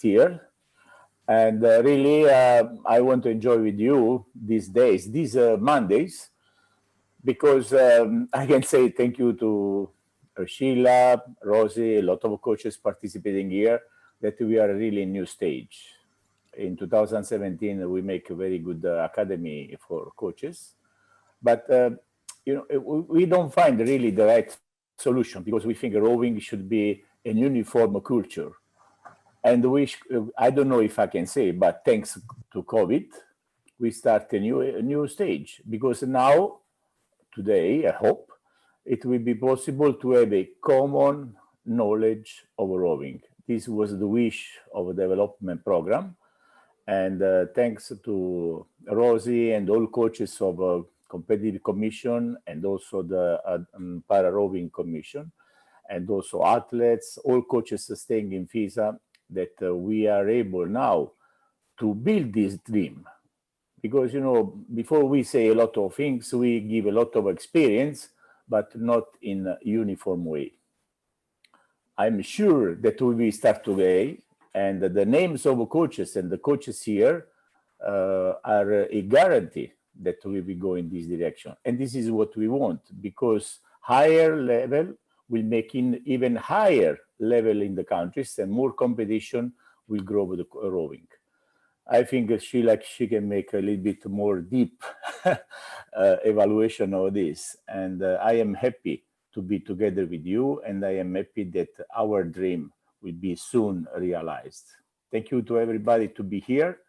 here. And really, I want to enjoy with you these days, these Mondays, because I can say thank you to Sheila, Rosie, a lot of coaches participating here, that we are really in new stage. In 2017, we make a very good academy for coaches, but we don't find really the right solution, because we think rowing should be a uniform culture. And I don't know if I can say, but thanks to COVID, we start a new stage, because now, today, I hope, it will be possible to have a common knowledge of rowing. This was the wish of the development program. And thanks to Rosie and all coaches of competitive commission, and also the para rowing commission, and also athletes, all coaches staying in FISA, that we are able now to build this dream. Because, before we say a lot of things, we give a lot of experience, but not in a uniform way. I'm sure that we will start today, and the names of coaches and the coaches here are a guarantee that we will go in this direction. And this is what we want, because higher level will make even higher level in the countries, and more competition will grow with the rowing. I think she can make a little bit more deep evaluation of this. And I am happy to be together with you, and I am happy that our dream will be soon realized. Thank you to everybody to be here,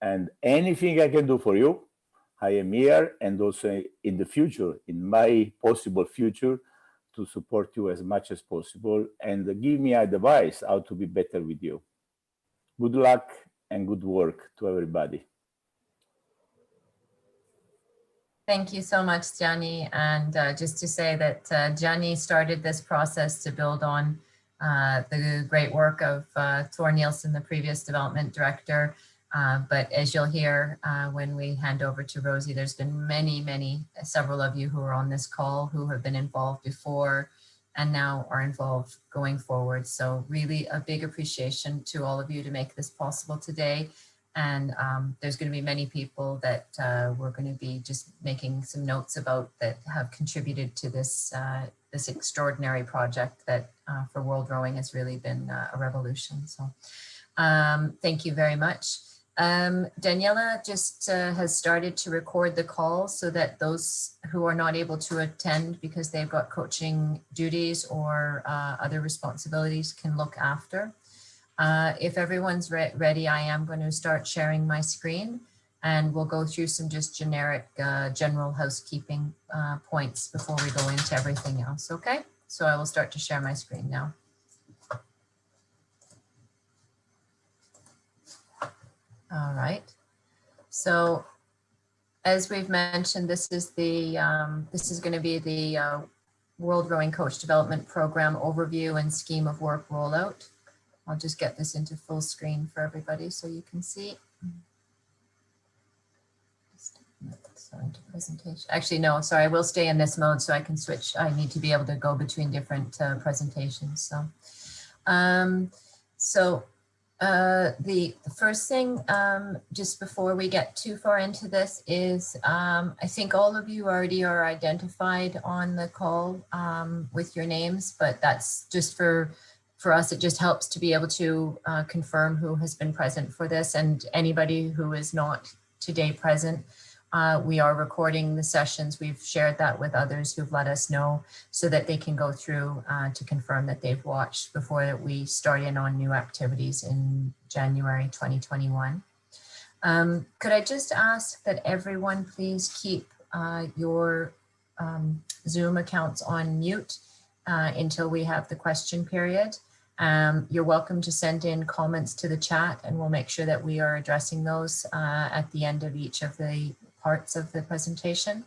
and anything I can do for you, I am here, and also in the future, in my possible future, to support you as much as possible and give me advice how to be better with you. Good luck and good work to everybody. Thank you so much, Gianni. And just to say that Gianni started this process to build on the great work of Thor Nielsen, the previous development director. But as you'll hear when we hand over to Rosie, there's been several of you who are on this call who have been involved before and now are involved going forward. So really a big appreciation to all of you to make this possible today. And there's going to be many people that we're going to be just making some notes about that have contributed to this this extraordinary project that for World Rowing has really been a revolution. So thank you very much. Daniela just has started to record the call so that those who are not able to attend because they've got coaching duties or other responsibilities can look after. If everyone's ready, I am going to start sharing my screen, and we'll go through some just generic general housekeeping points before we go into everything else. Okay, so I will start to share my screen now. All right, so as we've mentioned, this is going to be the World Rowing Coach Development Program overview and scheme of work rollout. I'll just get this into full screen for everybody so you can see. So into presentation. Actually, no, sorry, I will stay in this mode so I can switch. I need to be able to go between different presentations. So, the first thing, just before we get too far into this is, I think all of you already are identified on the call with your names, but that's just for us, it just helps to be able to confirm who has been present for this, and anybody who is not today present. We are recording the sessions. We've shared that with others who've let us know so that they can go through to confirm that they've watched before we start in on new activities in January 2021. Could I just ask that everyone please keep your Zoom accounts on mute until we have the question period. You're welcome to send in comments to the chat, and we'll make sure that we are addressing those at the end of each of the parts of the presentation.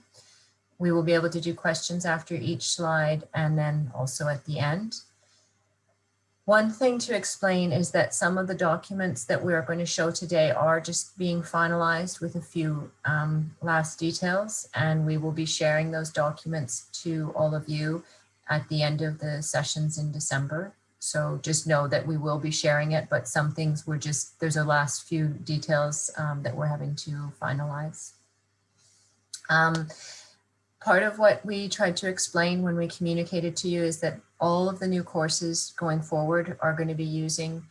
We will be able to do questions after each slide and then also at the end. One thing to explain is that some of the documents that we are going to show today are just being finalized with a few last details, and we will be sharing those documents to all of you at the end of the sessions in December. So just know that we will be sharing it, but some things we're just, there's a last few details that we're having to finalize. Part of what we tried to explain when we communicated to you is that all of the new courses going forward are going to be using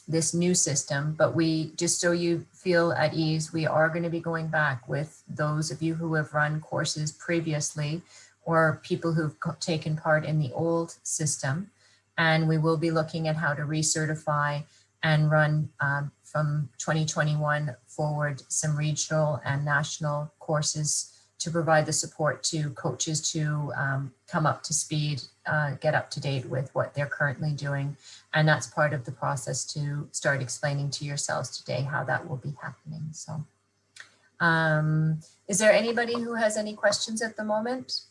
this new system, but we, just so you feel at ease, we are going to be going back with those of you who have run courses previously or people who've taken part in the old system. And we will be looking at how to recertify and run from 2021 forward some regional and national courses to provide the support to coaches to come up to speed, get up to date with what they're currently doing. And that's part of the process to start explaining to yourselves today how that will be happening. So is there anybody who has any questions at the moment?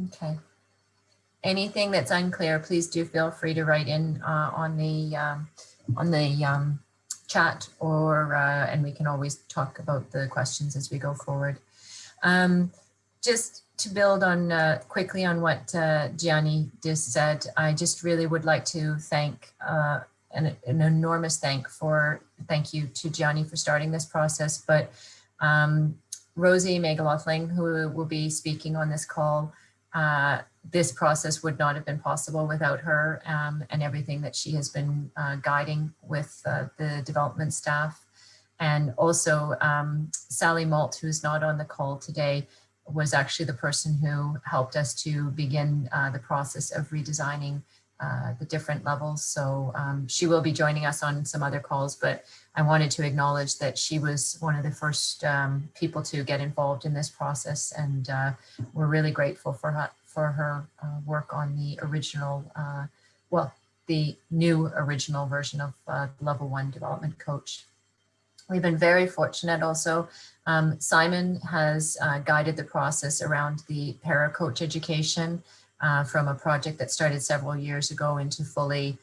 Okay. Anything that's unclear, please do feel free to write in on the chat, or and we can always talk about the questions as we go forward. Just to build on quickly on what Gianni just said, I just really would like to thank an enormous thank you to Gianni for starting this process, but Rosie Mayglothling, who will be speaking on this call, this process would not have been possible without her and everything that she has been guiding with the development staff. And also Sally Malt, who's not on the call today, was actually the person who helped us to begin the process of redesigning the different levels. So she will be joining us on some other calls, but I wanted to acknowledge that she was one of the first people to get involved in this process, and we're really grateful for her work on the original, well, the new original version of Level 1 Development Coach. We've been very fortunate also. Simon has guided the process around the para-coach education from a project that started several years ago into fully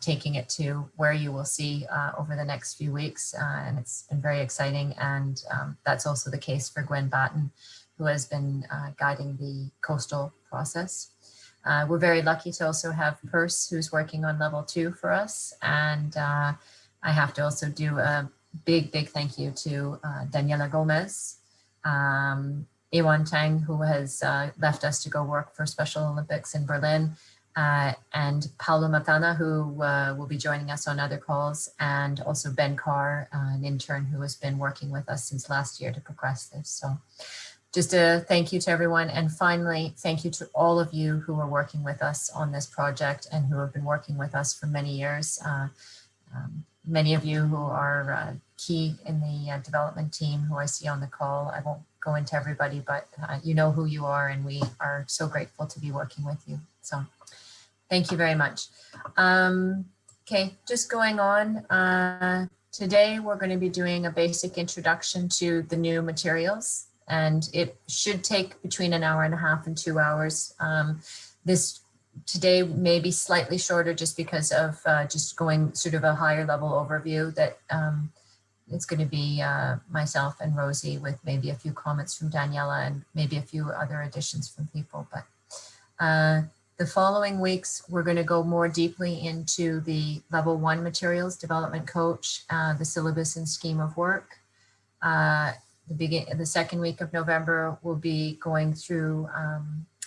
taking it to where you will see over the next few weeks. And it's been very exciting. And that's also the case for Gwen Batten, who has been guiding the coastal process. We're very lucky to also have Perse, who's working on Level 2 for us. And I have to also do a big thank you to Daniela Gomez, Ewan Tang, who has left us to go work for Special Olympics in Berlin, and Paulo Matana, who will be joining us on other calls, and also Ben Carr, an intern who has been working with us since last year to progress this. So just a thank you to everyone. And finally, thank you to all of you who are working with us on this project and who have been working with us for many years. Many of you who are key in the development team who I see on the call. I won't go into everybody, but you know who you are, and we are so grateful to be working with you. So thank you very much. Okay, just going on. Today, we're going to be doing a basic introduction to the new materials, and it should take between 1.5 hours and 2 hours. This today may be slightly shorter just because of just going sort of a higher level overview that it's going to be myself and Rosie with maybe a few comments from Daniela and maybe a few other additions from people. But the following weeks, we're going to go more deeply into the Level 1 materials, Development Coach, the syllabus and scheme of work. The second week of November, we'll be going through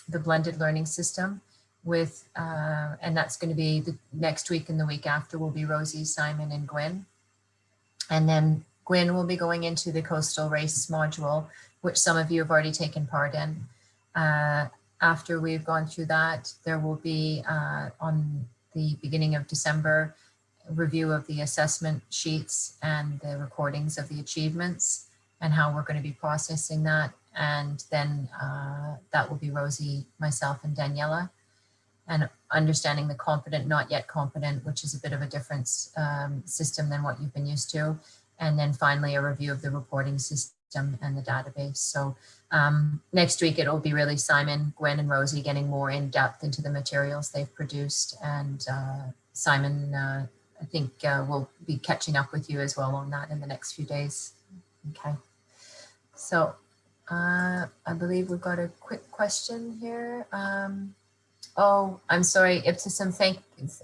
the blended learning system with, and that's going to be the next week, and the week after will be Rosie, Simon, and Gwen. And then Gwen will be going into the coastal race module, which some of you have already taken part in. After we've gone through that, there will be on the beginning of December, a review of the assessment sheets and the recordings of the achievements and how we're going to be processing that. And then that will be Rosie, myself, and Daniela. And understanding the competent, not yet competent, which is a bit of a different system than what you've been used to. And then finally, a review of the reporting system and the database. So next week, it'll be really Simon, Gwen, and Rosie getting more in depth into the materials they've produced. And Simon, I think will be catching up with you as well on that in the next few days. Okay. So I believe we've got a quick question here. Oh, I'm sorry, Ibtisam,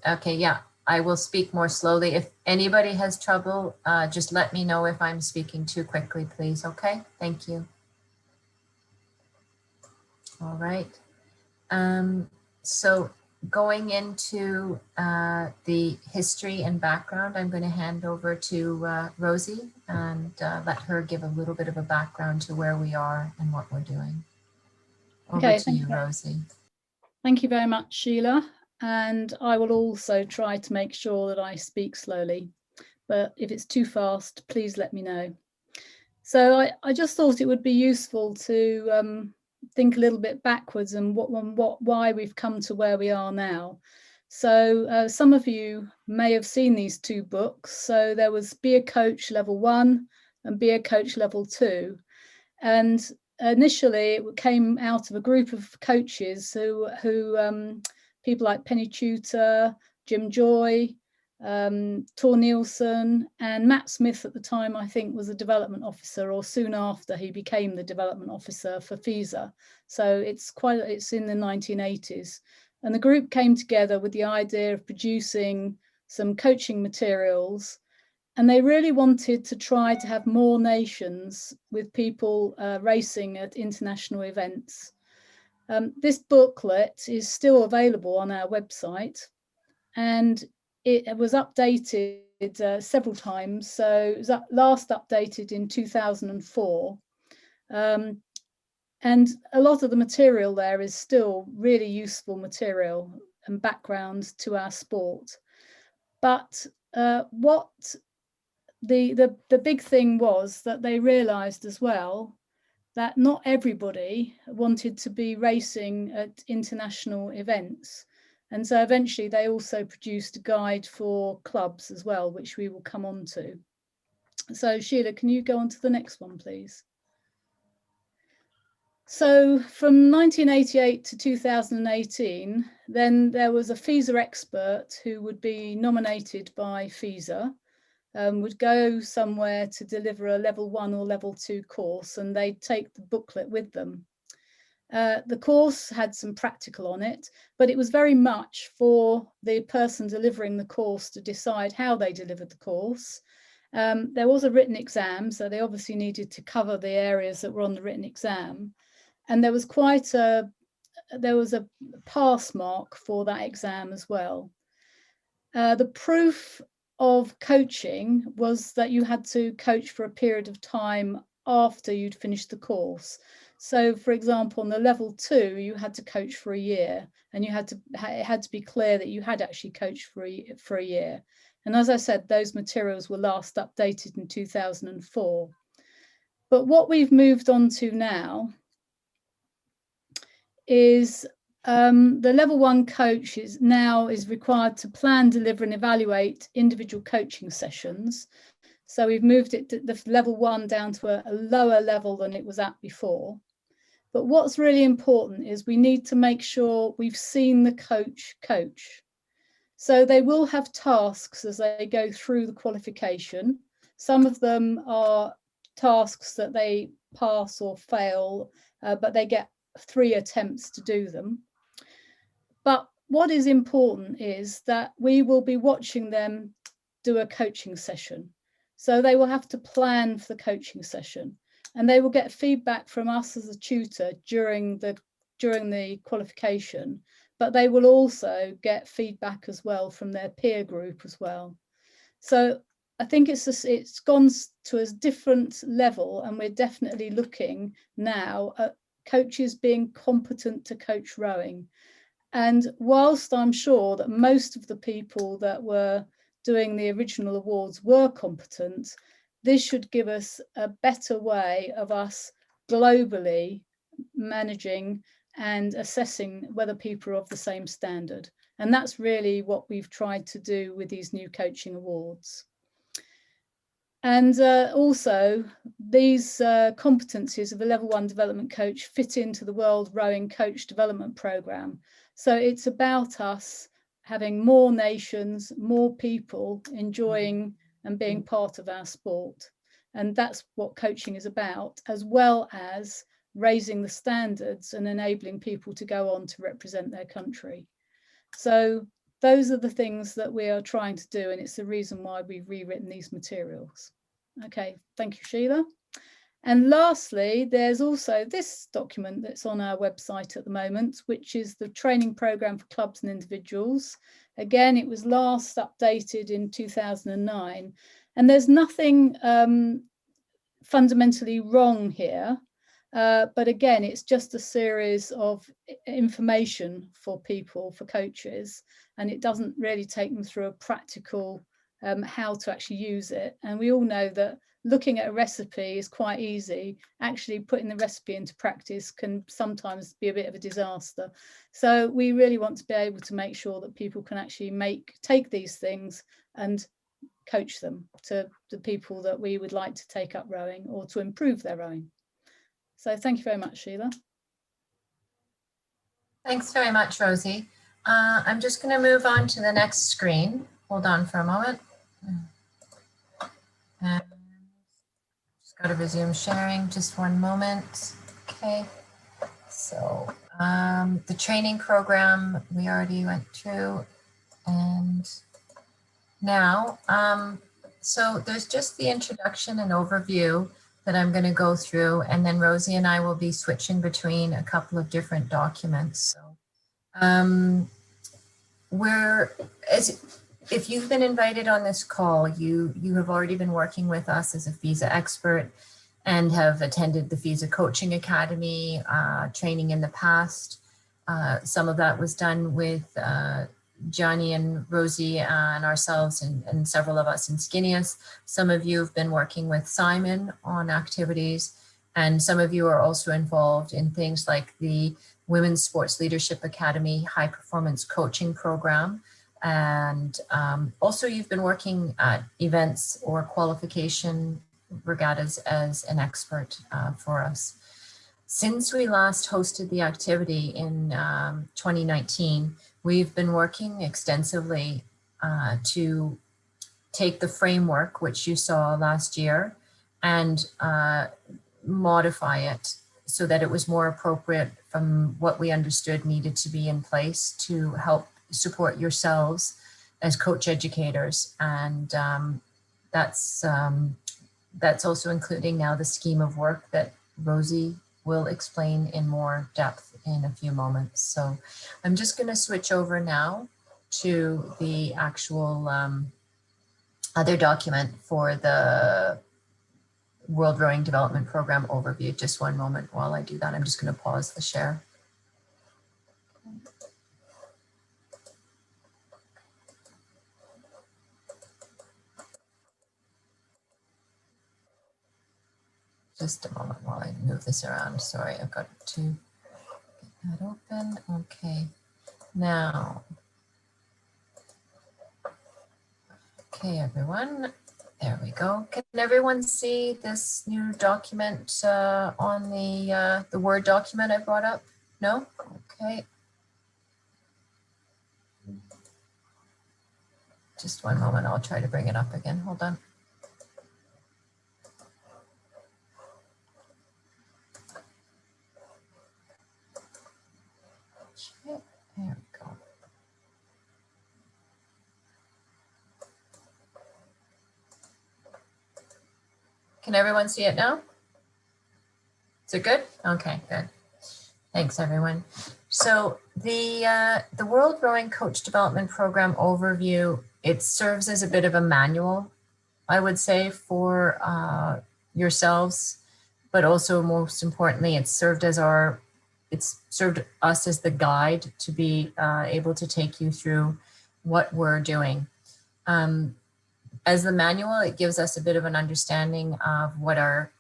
okay, yeah, I will speak more slowly. If anybody has trouble, just let me know if I'm speaking too quickly, please, okay? Thank you. All right. So going into the history and background, I'm going to hand over to Rosie and let her give a little bit of a background to where we are and what we're doing. Over to you, Rosie. Thank you very much, Sheila. And I will also try to make sure that I speak slowly, but if it's too fast, please let me know. So I just thought it would be useful to think a little bit backwards and why we've come to where we are now. So some of you may have seen these two books. So there was Be a Coach Level 1 and Be a Coach Level 2. And initially it came out of a group of coaches who people like Penny Tudor, Jim Joy, Tor Nielsen, and Matt Smith at the time, I think, was a development officer, or soon after he became the development officer for FISA. So it's in the 1980s. And the group came together with the idea of producing some coaching materials. And they really wanted to try to have more nations with people racing at international events. This booklet is still available on our website, and it was updated several times. So it was last updated in 2004. And a lot of the material there is still really useful material and background to our sport. But what the big thing was that they realized as well that not everybody wanted to be racing at international events. And so eventually they also produced a guide for clubs as well, which we will come on to. So Sheila, can you go on to the next one, please? So from 1988 to 2018, then there was a FISA expert who would be nominated by FISA, would go somewhere to deliver a level 1 or level 2 course, and they'd take the booklet with them. The course had some practical on it, but it was very much for the person delivering the course to decide how they delivered the course. There was a written exam, so they obviously needed to cover the areas that were on the written exam. And there was a pass mark for that exam as well. The proof of coaching was that you had to coach for a period of time after you'd finished the course. So, for example, on the level 2, you had to coach for a year, and it had to be clear that you had actually coached for a year. And as I said, those materials were last updated in 2004. But what we've moved on to now is the level 1 coach is required to plan, deliver and evaluate individual coaching sessions. So we've moved it to the level 1 down to a lower level than it was at before. But what's really important is we need to make sure we've seen the coach coach. So they will have tasks as they go through the qualification. Some of them are tasks that they pass or fail, but they get 3 attempts to do them. But what is important is that we will be watching them do a coaching session. So they will have to plan for the coaching session, and they will get feedback from us as a tutor during the qualification, but they will also get feedback as well from their peer group as well. So I think it's gone to a different level, and we're definitely looking now at coaches being competent to coach rowing. And whilst I'm sure that most of the people that were doing the original awards were competent, this should give us a better way of us globally managing and assessing whether people are of the same standard. And that's really what we've tried to do with these new coaching awards. And also, these competencies of a level 1 development coach fit into the World Rowing Coach Development Programme. So it's about us having more nations, more people enjoying and being part of our sport. And that's what coaching is about, as well as raising the standards and enabling people to go on to represent their country. So those are the things that we are trying to do, and it's the reason why we've rewritten these materials. Okay, thank you, Sheila. And lastly, there's also this document that's on our website at the moment, which is the training program for clubs and individuals. Again, it was last updated in 2009, and there's nothing fundamentally wrong here. But again, it's just a series of information for people, for coaches, and it doesn't really take them through a practical how to actually use it. And we all know that looking at a recipe is quite easy. Actually putting the recipe into practice can sometimes be a bit of a disaster. So we really want to be able to make sure that people can actually take these things and coach them to the people that we would like to take up rowing or to improve their rowing. So thank you very much, Sheila. Thanks very much, Rosie. I'm just going to move on to the next screen. Hold on for a moment. And just got to resume sharing, just one moment. Okay, so the training program we already went through, and now, so there's just the introduction and overview that I'm going to go through, and then Rosie and I will be switching between a couple of different documents. So if you've been invited on this call, you have already been working with us as a FISA expert and have attended the FISA Coaching Academy training in the past. Some of that was done with Johnny and Rosie and ourselves and several of us in Skinnius. Some of you have been working with Simon on activities, and some of you are also involved in things like the Women's Sports Leadership Academy High Performance Coaching Program. And also you've been working at events or qualification regattas as an expert for us. Since we last hosted the activity in 2019, we've been working extensively to take the framework, which you saw last year, and modify it so that it was more appropriate from what we understood needed to be in place to help support yourselves as coach educators. And that's also including now the scheme of work that Rosie will explain in more depth in a few moments. So I'm just going to switch over now to the actual other document for the World Rowing Development Program overview. Just one moment while I do that. I'm just going to pause the share. Just a moment while I move this around. Sorry, I've got to get that open. Okay, now, okay, everyone, there we go. Can everyone see this new document on the Word document I brought up? No? Okay. Just one moment, I'll try to bring it up again. Hold on. Okay, there we go. Can everyone see it now? Is it good? Okay, good. Thanks, everyone. So the World Rowing Coach Development Program overview, it serves as a bit of a manual, I would say, for yourselves, but also most importantly, it's served us as the guide to be able to take you through what we're doing. As the manual, it gives us a bit of an understanding of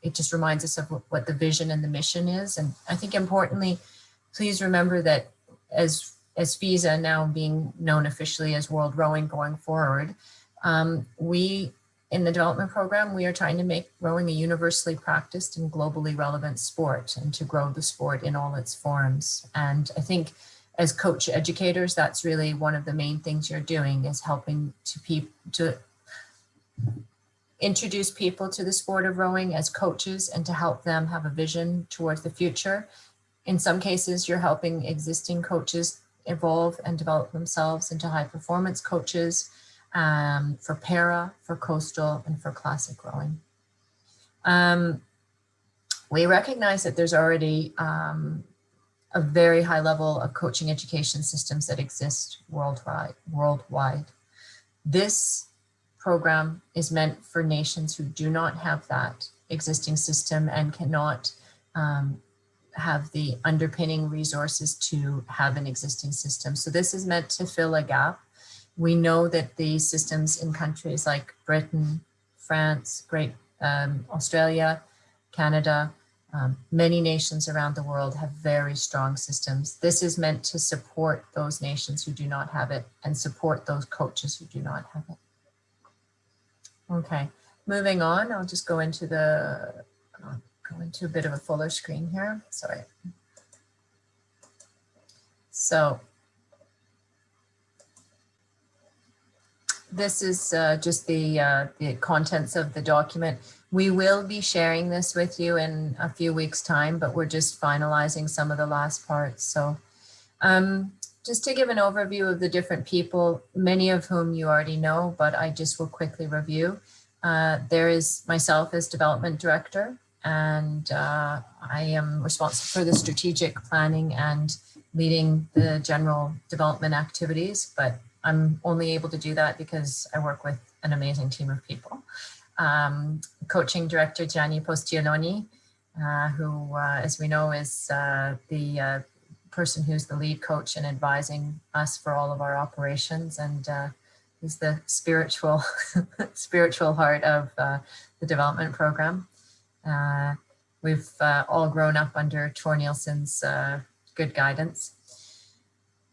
it just reminds us of what the vision and the mission is. And I think importantly, please remember that as FISA, now being known officially as World Rowing going forward, we in the development program, we are trying to make rowing a universally practiced and globally relevant sport and to grow the sport in all its forms. And I think as coach educators, that's really one of the main things you're doing, is helping to introduce people to the sport of rowing as coaches and to help them have a vision towards the future. In some cases, you're helping existing coaches evolve and develop themselves into high performance coaches for para, for coastal, and for classic rowing. We recognize that there's already a very high level of coaching education systems that exist worldwide. This program is meant for nations who do not have that existing system and cannot have the underpinning resources to have an existing system. So this is meant to fill a gap. We know that the systems in countries like Britain, France, Australia, Canada, many nations around the world have very strong systems. This is meant to support those nations who do not have it and support those coaches who do not have it. Okay, moving on, I'll just go into a bit of a fuller screen here, sorry. So this is just the contents of the document. We will be sharing this with you in a few weeks' time, but we're just finalizing some of the last parts. So just to give an overview of the different people, many of whom you already know, but I just will quickly review. There is myself as development director, and I am responsible for the strategic planning and leading the general development activities, but I'm only able to do that because I work with an amazing team of people. Coaching director Gianni Postioloni, who, as we know, is the person who's the lead coach and advising us for all of our operations, and he's the spiritual heart of the development program. We've all grown up under Tor Nielsen's good guidance.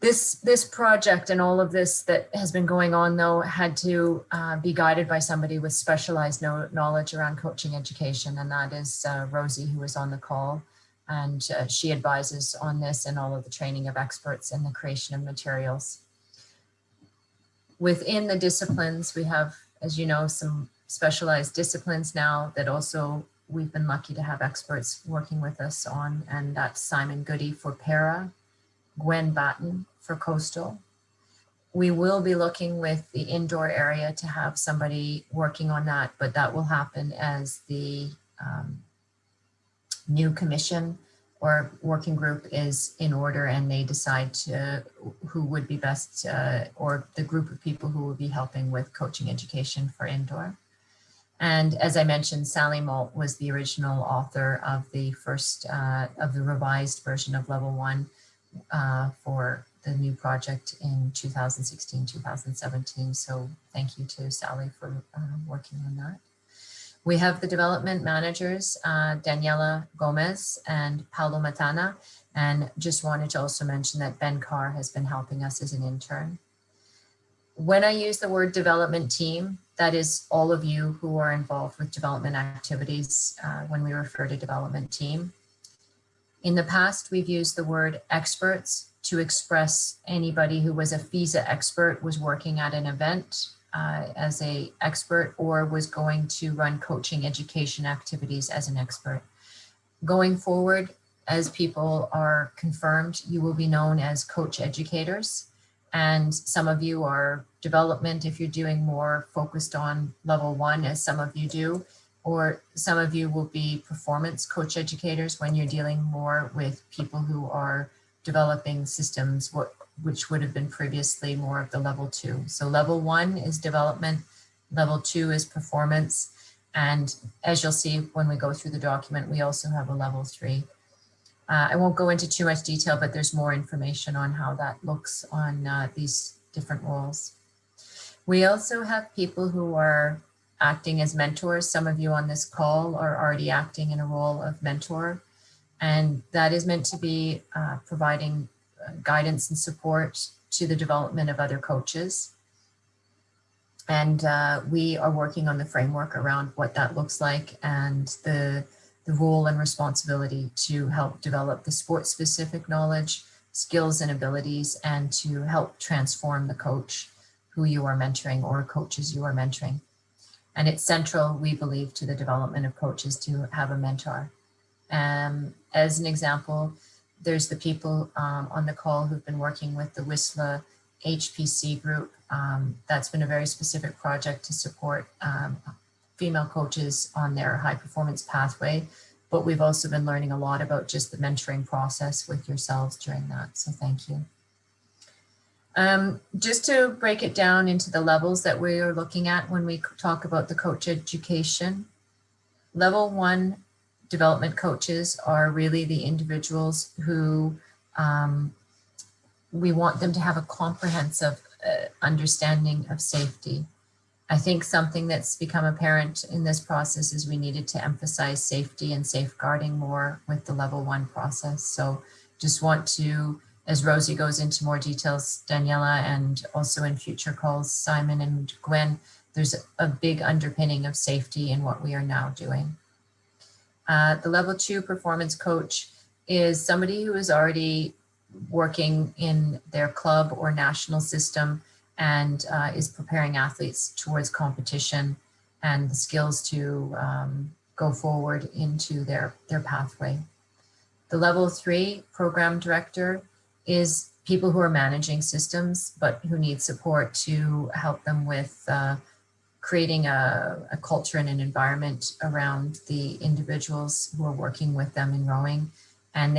This project and all of this that has been going on, though, had to be guided by somebody with specialized knowledge around coaching education, and that is Rosie, who is on the call. And she advises on this and all of the training of experts and the creation of materials. Within the disciplines, we have, as you know, some specialized disciplines now that also we've been lucky to have experts working with us on, and that's Simon Goody for para, Gwen Batten for coastal. We will be looking with the indoor area to have somebody working on that, but that will happen as the new commission or working group is in order and they decide who would be best or the group of people who will be helping with coaching education for indoor. And as I mentioned, Sally Malt was the original author of the first of the revised version of Level 1 for the new project in 2016, 2017. So thank you to Sally for working on that. We have the development managers, Daniela Gomez and Paulo Matana, and just wanted to also mention that Ben Carr has been helping us as an intern. When I use the word development team, that is all of you who are involved with development activities when we refer to development team. In the past, we've used the word experts to express anybody who was a FISA expert, was working at an event as an expert, or was going to run coaching education activities as an expert. Going forward, as people are confirmed, you will be known as coach educators. And some of you are development if you're doing more focused on Level 1, as some of you do, or some of you will be performance coach educators when you're dealing more with people who are developing systems, which would have been previously more of the Level 2. So Level 1 is development, Level 2 is performance, and as you'll see when we go through the document, we also have a Level 3. I won't go into too much detail, but there's more information on how that looks on these different roles. We also have people who are acting as mentors. Some of you on this call are already acting in a role of mentor, and that is meant to be providing guidance and support to the development of other coaches. And we are working on the framework around what that looks like and the role and responsibility to help develop the sport-specific knowledge, skills and abilities, and to help transform the coach who you are mentoring or coaches you are mentoring. And it's central, we believe, to the development of coaches to have a mentor. As an example, there's the people on the call who've been working with the Whistler HPC group. That's been a very specific project to support female coaches on their high performance pathway. But we've also been learning a lot about just the mentoring process with yourselves during that. So thank you. Just to break it down into the levels that we are looking at when we talk about the coach education. Level 1 development coaches are really the individuals who we want them to have a comprehensive understanding of safety. I think something that's become apparent in this process is we needed to emphasize safety and safeguarding more with the level 1 process. So just want to, as Rosie goes into more details, Daniela, and also in future calls, Simon and Gwen, there's a big underpinning of safety in what we are now doing. The level 2 performance coach is somebody who is already working in their club or national system and is preparing athletes towards competition and the skills to go forward into their pathway. The level 3 program director is people who are managing systems, but who need support to help them with creating a culture and an environment around the individuals who are working with them in rowing. And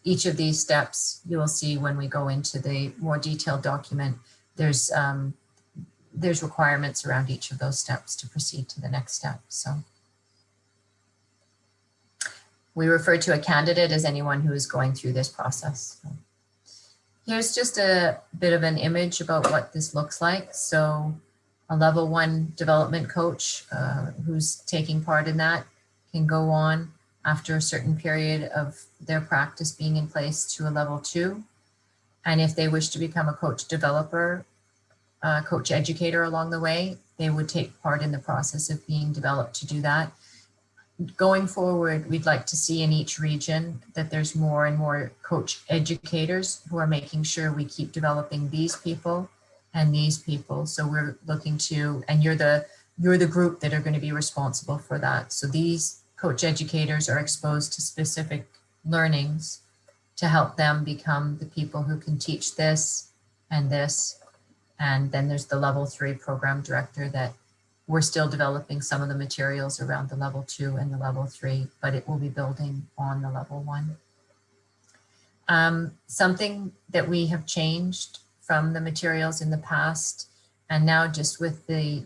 each of these steps, you will see when we go into the more detailed document, there's requirements around each of those steps to proceed to the next step. So we refer to a candidate as anyone who is going through this process. So here's just a bit of an image about what this looks like. So a level 1 development coach who's taking part in that can go on after a certain period of their practice being in place to a level 2. And if they wish to become a coach developer, coach educator along the way, they would take part in the process of being developed to do that. Going forward, we'd like to see in each region that there's more and more coach educators who are making sure we keep developing these people and these people. So we're looking to, and you're the group that are going to be responsible for that. So these coach educators are exposed to specific learnings to help them become the people who can teach this and this. And then there's the level 3 program director that we're still developing some of the materials around the level 2 and the level 3, but it will be building on the level 1. Something that we have changed from the materials in the past, and now just with the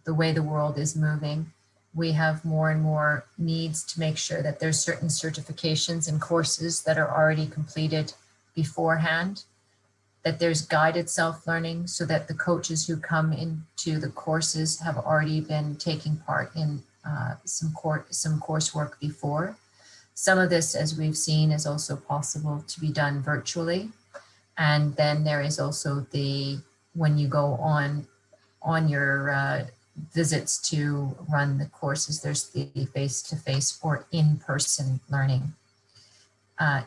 way the world is moving, we have more and more needs to make sure that there's certain certifications and courses that are already completed beforehand, that there's guided self-learning so that the coaches who come into the courses have already been taking part in some coursework before. Some of this, as we've seen, is also possible to be done virtually. And then there is also when you go on your visits to run the courses, there's the face-to-face or in-person learning.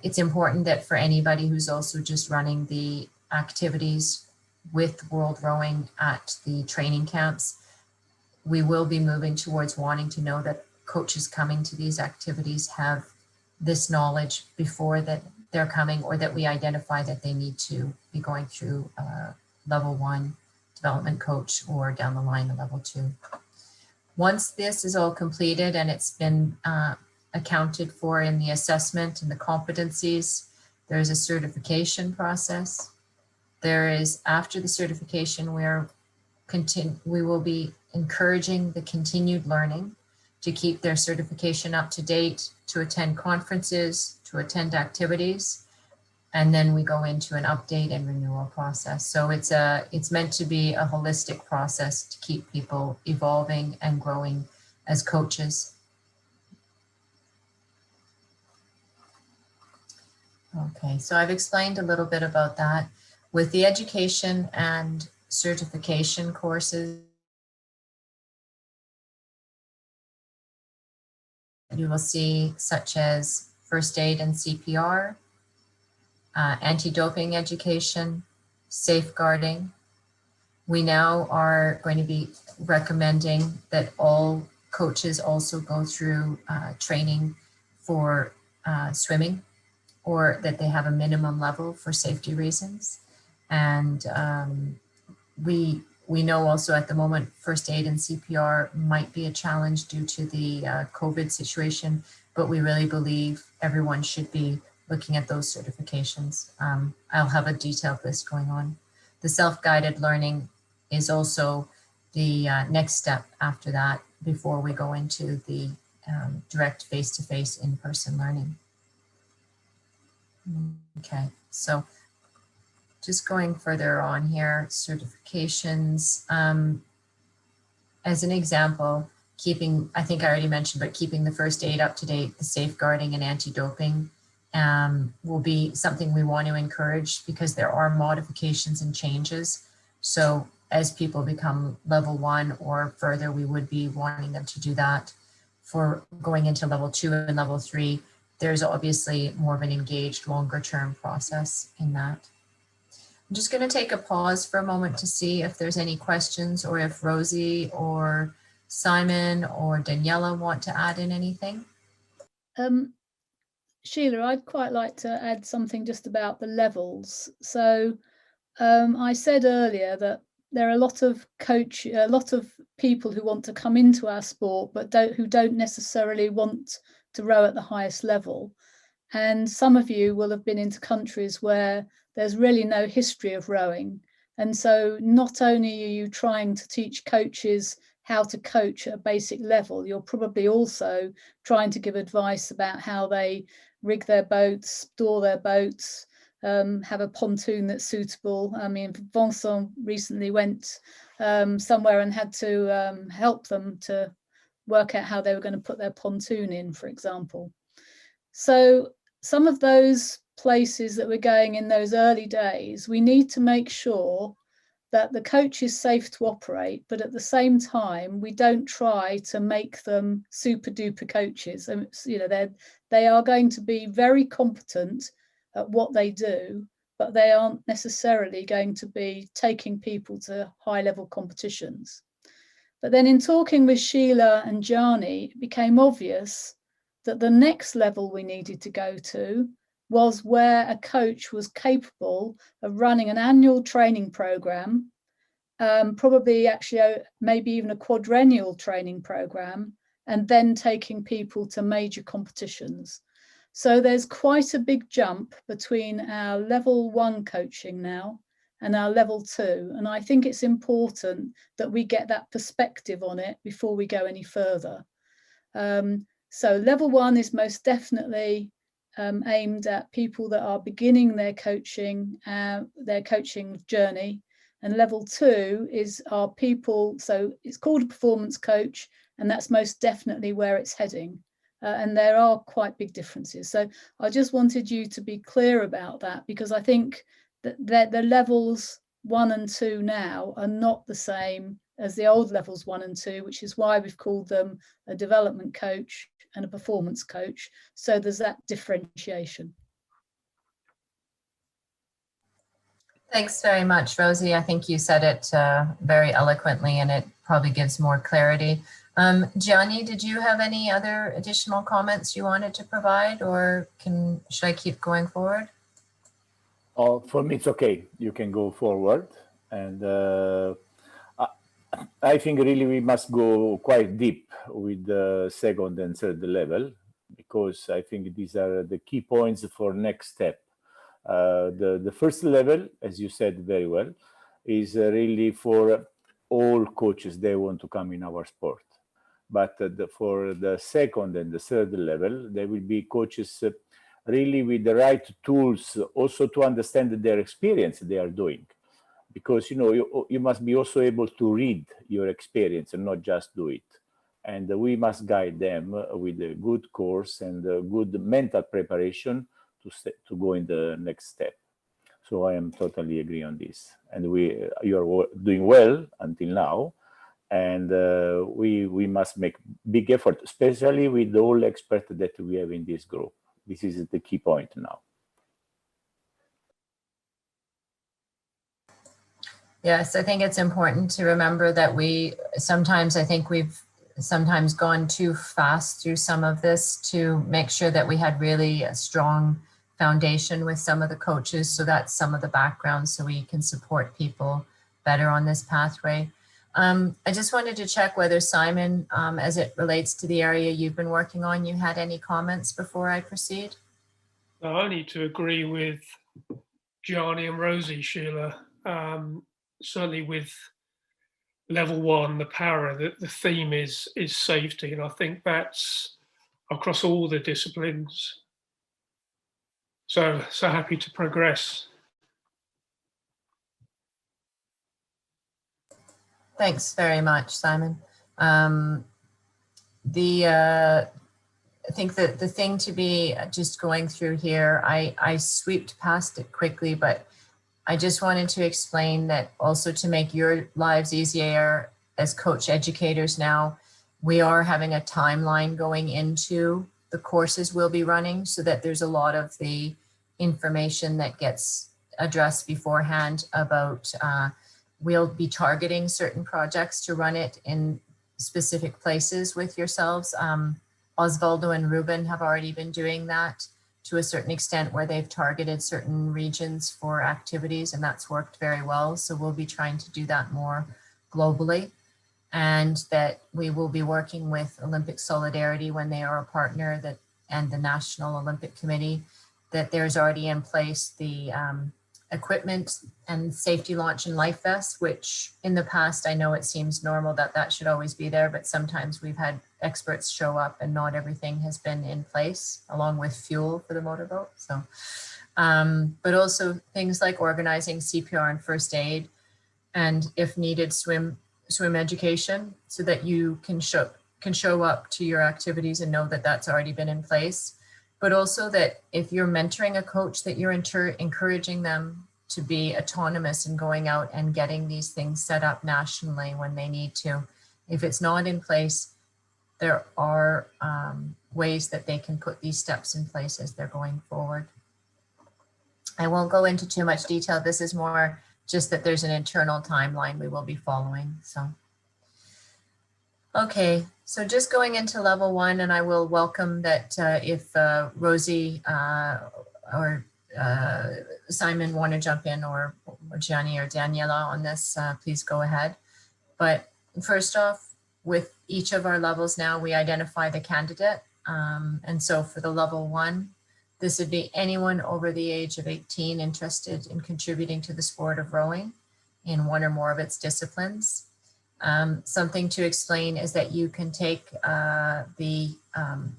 It's important that for anybody who's also just running the activities with World Rowing at the training camps, we will be moving towards wanting to know that coaches coming to these activities have this knowledge before that they're coming, or that we identify that they need to be going through level 1 development coach or down the line a level 2. Once this is all completed and it's been accounted for in the assessment and the competencies, there's a certification process. There is, after the certification, we will be encouraging the continued learning to keep their certification up to date, to attend conferences, to attend activities, and then we go into an update and renewal process. So it's meant to be a holistic process to keep people evolving and growing as coaches. Okay, so I've explained a little bit about that. With the education and certification courses, you will see such as first aid and CPR, anti-doping education, safeguarding, We now are going to be recommending that all coaches also go through training for swimming, or that they have a minimum level for safety reasons. And we know also at the moment first aid and CPR might be a challenge due to the COVID situation, but we really believe everyone should be looking at those certifications. I'll have a detailed list going on. The self-guided learning is also the next step after that, before we go into the direct face-to-face in-person learning. Okay, so just going further on here, certifications. As an example, keeping, I think I already mentioned, but keeping the first aid up to date, the safeguarding and anti-doping will be something we want to encourage, because there are modifications and changes. So as people become level 1 or further, we would be wanting them to do that. For going into level 2 and level 3, there's obviously more of an engaged, longer term process in that. I'm just going to take a pause for a moment to see if there's any questions, or if Rosie or Simon or Daniela want to add in anything. Sheila, I'd quite like to add something just about the levels. So I said earlier that there are a lot of people who want to come into our sport, but who don't necessarily want to row at the highest level. And some of you will have been into countries where there's really no history of rowing. And so not only are you trying to teach coaches how to coach at a basic level, you're probably also trying to give advice about how they rig their boats, store their boats, have a pontoon that's suitable. I mean, Vincent recently went somewhere and had to help them to work out how they were going to put their pontoon in, for example. So some of those places that we're going in those early days, we need to make sure that the coach is safe to operate, but at the same time, we don't try to make them super duper coaches. And they are going to be very competent at what they do, but they aren't necessarily going to be taking people to high level competitions. But then in talking with Sheila and Gianni, it became obvious that the next level we needed to go to was where a coach was capable of running an annual training program, probably actually maybe even a quadrennial training program, and then taking people to major competitions. So there's quite a big jump between our level 1 coaching now and our level 2. And I think it's important that we get that perspective on it before we go any further. So level 1 is most definitely aimed at people that are beginning their coaching journey. And level 2 is our people, so it's called a performance coach, and that's most definitely where it's heading. And there are quite big differences. So I just wanted you to be clear about that, because I think that the levels 1 and 2 now are not the same as the old levels 1 and 2, which is why we've called them a development coach and a performance coach. So there's that differentiation. Thanks very much, Rosie. I think you said it very eloquently, and it probably gives more clarity. Gianni, did you have any other additional comments you wanted to provide, or should I keep going forward? Oh, for me, it's okay. You can go forward. And I think really we must go quite deep with the second and third level, because I think these are the key points for next step. The first level, as you said very well, is really for all coaches. They want to come in our sport. But for the second and the third level, there will be coaches really with the right tools also to understand their experience they are doing. Because, you must be also able to read your experience and not just do it. And we must guide them with a good course and a good mental preparation to go in the next step. So I am totally agree on this. And you are doing well until now. And we must make big effort, especially with all experts that we have in this group. This is the key point now. Yes, I think it's important to remember that I think we've sometimes gone too fast through some of this to make sure that we had really a strong foundation with some of the coaches. So that's some of the background so we can support people better on this pathway. I just wanted to check whether Simon, as it relates to the area you've been working on, you had any comments before I proceed? I need to agree with Gianni and Rosie, Sheila. Certainly with level 1, the para, the theme is safety, and I think that's across all the disciplines. So happy to progress. Thanks very much, Simon. I think that the thing to be just going through here, I sweeped past it quickly, but I just wanted to explain that also to make your lives easier as coach educators now, we are having a timeline going into the courses we'll be running so that there's a lot of the information that gets addressed beforehand about we'll be targeting certain projects to run it in specific places with yourselves. Osvaldo and Ruben have already been doing that to a certain extent where they've targeted certain regions for activities, and that's worked very well. So we'll be trying to do that more globally, and that we will be working with Olympic Solidarity when they are a partner, that and the National Olympic Committee, that there's already in place the equipment and safety launch and life vests, which in the past, I know it seems normal that that should always be there, but sometimes we've had experts show up and not everything has been in place, along with fuel for the motorboat. So, but also things like organizing CPR and first aid, and if needed, swim education, so that you can show up to your activities and know that that's already been in place. But also that if you're mentoring a coach, that you're encouraging them to be autonomous and going out and getting these things set up nationally when they need to. If it's not in place, there are ways that they can put these steps in place as they're going forward. I won't go into too much detail. This is more just that there's an internal timeline we will be following. So, okay, so just going into level 1, and I will welcome that if Rosie or Simon want to jump in, or Gianni or Daniela on this, please go ahead. But first off, with each of our levels now, we identify the candidate. And so for the level 1, this would be anyone over the age of 18 interested in contributing to the sport of rowing in one or more of its disciplines. Something to explain is that you can take the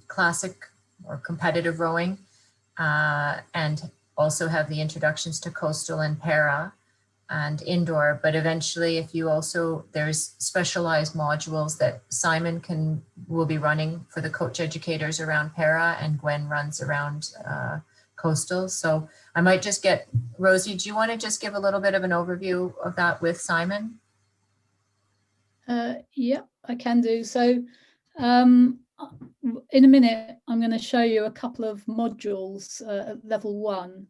classic or competitive rowing and also have the introductions to coastal and para and indoor, but eventually if you also, there's specialized modules that Simon will be running for the coach educators around para, and Gwen runs around coastal. So I might just get, Rosie, do you want to just give a little bit of an overview of that with Simon? Yeah, I can do. So in a minute, I'm going to show you a couple of modules at level 1.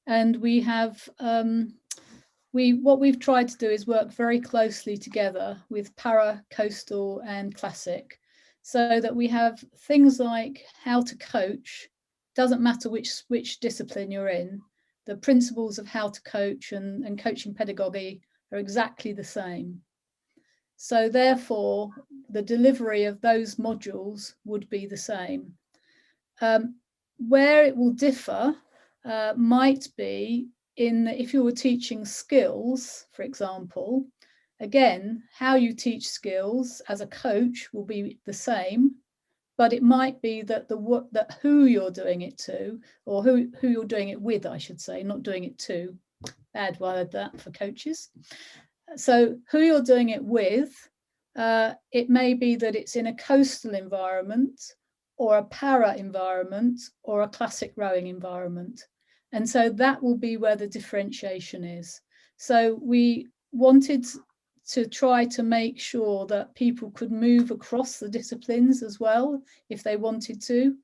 And we have, what we've tried to do is work very closely together with para, coastal and classic, so that we have things like how to coach. Doesn't matter which discipline you're in, the principles of how to coach and coaching pedagogy are exactly the same. So therefore, the delivery of those modules would be the same. Where it will differ might be in if you were teaching skills, for example. Again, how you teach skills as a coach will be the same, but it might be that that who you're doing it to, or who you're doing it with, I should say, not doing it to. Bad word that for coaches. So who you're doing it with, it may be that it's in a coastal environment or a para environment or a classic rowing environment. And so that will be where the differentiation is. So we wanted to try to make sure that people could move across the disciplines as well, if they wanted to.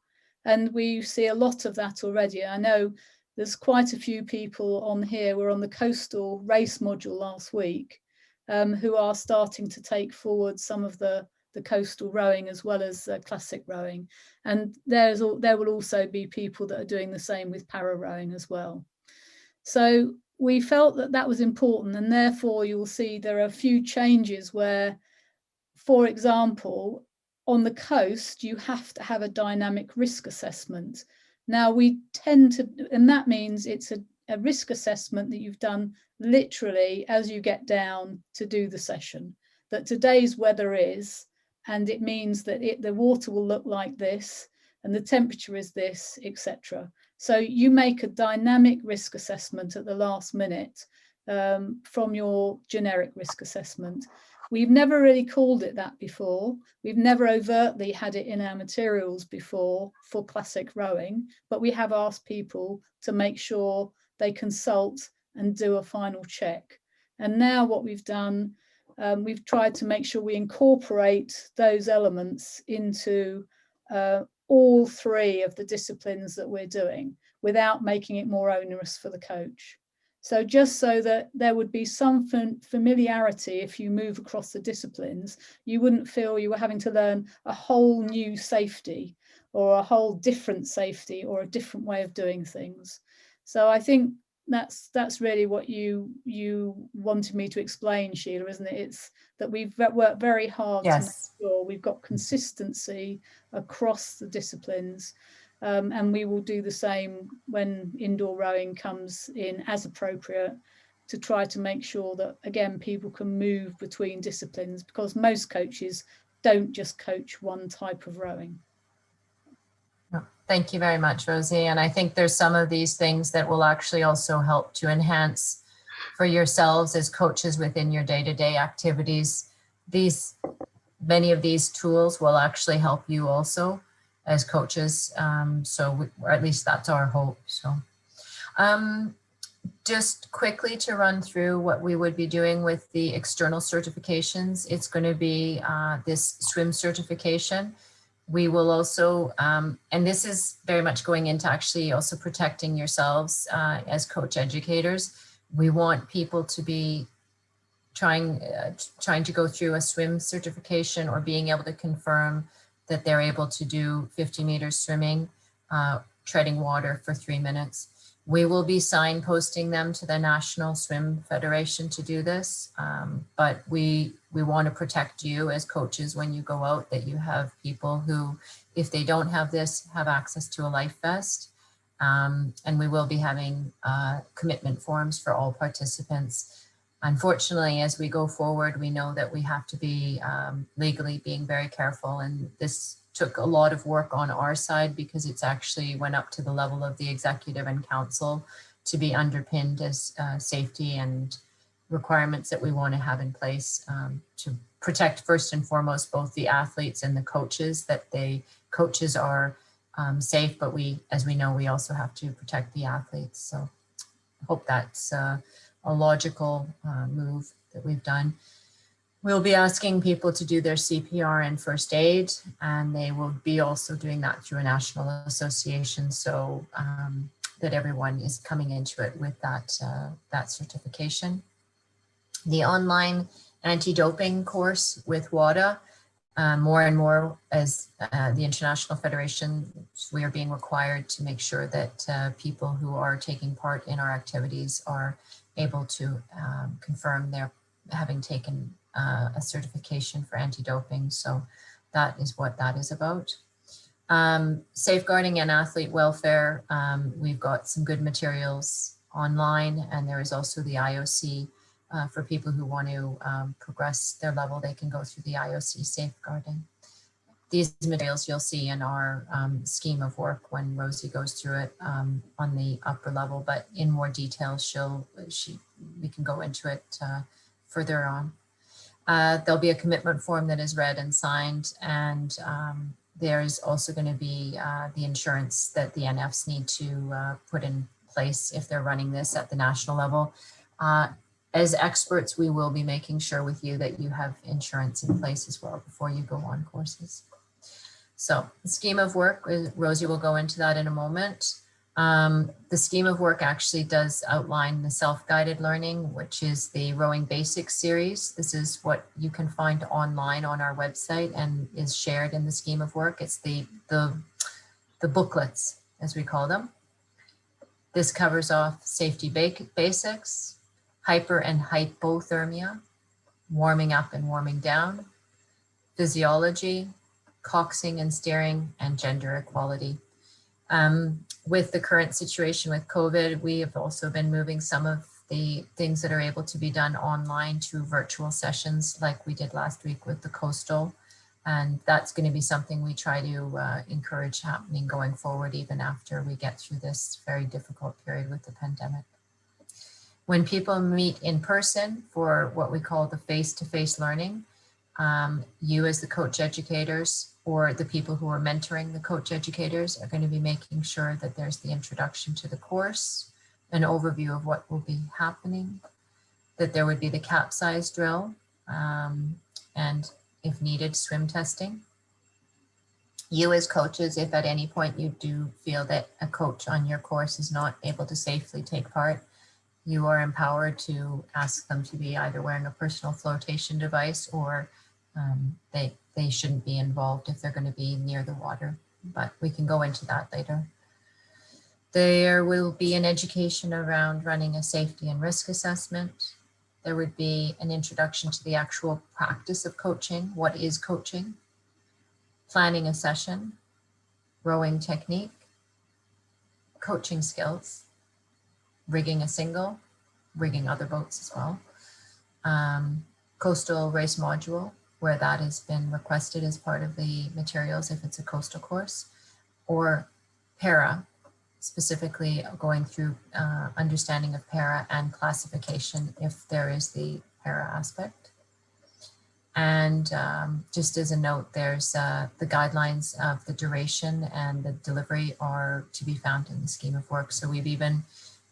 And we see a lot of that already. I know there's quite a few people on here. We're on the coastal race module last week, who are starting to take forward some of the coastal rowing as well as classic rowing. And there will also be people that are doing the same with para rowing as well. So we felt that that was important, and therefore you'll see there are a few changes where, for example, on the coast, you have to have a dynamic risk assessment. Now we tend to, and that means it's a risk assessment that you've done literally as you get down to do the session, that today's weather is, and it means that the water will look like this, and the temperature is this, etc. So you make a dynamic risk assessment at the last minute from your generic risk assessment. We've never really called it that before. We've never overtly had it in our materials before for classic rowing, but we have asked people to make sure they consult and do a final check. And now what we've done, we've tried to make sure we incorporate those elements into all three of the disciplines that we're doing without making it more onerous for the coach. So just so that there would be some familiarity if you move across the disciplines, you wouldn't feel you were having to learn a whole new safety or a whole different safety or a different way of doing things. So I think that's really what you wanted me to explain, Sheila, isn't it? It's that we've worked very hard to make sure we've got consistency across the disciplines. And we will do the same when indoor rowing comes in as appropriate, to try to make sure that, again, people can move between disciplines, because most coaches don't just coach one type of rowing. Thank you very much, Rosie. And I think there's some of these things that will actually also help to enhance for yourselves as coaches within your day-to-day activities. Many of these tools will actually help you also as coaches. Or at least that's our hope. So just quickly to run through what we would be doing with the external certifications. It's going to be this swim certification. We will also, and this is very much going into actually also protecting yourselves as coach educators. We want people to be trying to go through a swim certification, or being able to confirm that they're able to do 50 meters swimming, treading water for 3 minutes. We will be signposting them to the National Swim Federation to do this, but we want to protect you as coaches when you go out, that you have people who, if they don't have this, have access to a life vest. And we will be having commitment forms for all participants. Unfortunately, as we go forward, we know that we have to be legally being very careful, and this took a lot of work on our side, because it's actually went up to the level of the executive and council to be underpinned as safety and requirements that we want to have in place to protect, first and foremost, both the athletes and the coaches, that coaches are safe, but as we know, we also have to protect the athletes. So I hope that's a logical move that we've done. We'll be asking people to do their CPR and first aid, and they will be also doing that through a national association, so that everyone is coming into it with that certification. The online anti-doping course with WADA, more and more as the International Federation, we are being required to make sure that people who are taking part in our activities are able to confirm they're having taken a certification for anti-doping. So that is what that is about. Safeguarding and athlete welfare, we've got some good materials online, and there is also the IOC for people who want to progress their level. They can go through the IOC safeguarding. These materials you'll see in our scheme of work when Rosie goes through it on the upper level, but in more detail, we can go into it further on. There'll be a commitment form that is read and signed, and there's also going to be the insurance that the NFs need to put in place if they're running this at the national level. As experts, we will be making sure with you that you have insurance in place as well before you go on courses. So the scheme of work, Rosie will go into that in a moment. The scheme of work actually does outline the self-guided learning, which is the Rowing Basics series. This is what you can find online on our website and is shared in the scheme of work. It's the booklets, as we call them. This covers off safety basics, hyper and hypothermia, warming up and warming down, physiology, coxing and steering, and gender equality. With the current situation with COVID, we have also been moving some of the things that are able to be done online to virtual sessions like we did last week with the Coastal. And that's going to be something we try to encourage happening going forward, even after we get through this very difficult period with the pandemic. When people meet in person for what we call the face-to-face learning, you as the coach educators or the people who are mentoring the coach educators are going to be making sure that there's the introduction to the course, an overview of what will be happening, that there would be the capsize drill, and if needed, swim testing. You as coaches, if at any point you do feel that a coach on your course is not able to safely take part, you are empowered to ask them to be either wearing a personal flotation device or they shouldn't be involved if they're going to be near the water, but we can go into that later. There will be an education around running a safety and risk assessment. There would be an introduction to the actual practice of coaching. What is coaching? Planning a session, rowing technique, coaching skills, rigging a single, rigging other boats as well. Coastal race module, where that has been requested as part of the materials if it's a coastal course, or para, specifically going through understanding of para and classification if there is the para aspect. And just as a note, there's the guidelines of the duration and the delivery are to be found in the scheme of work. So we've even,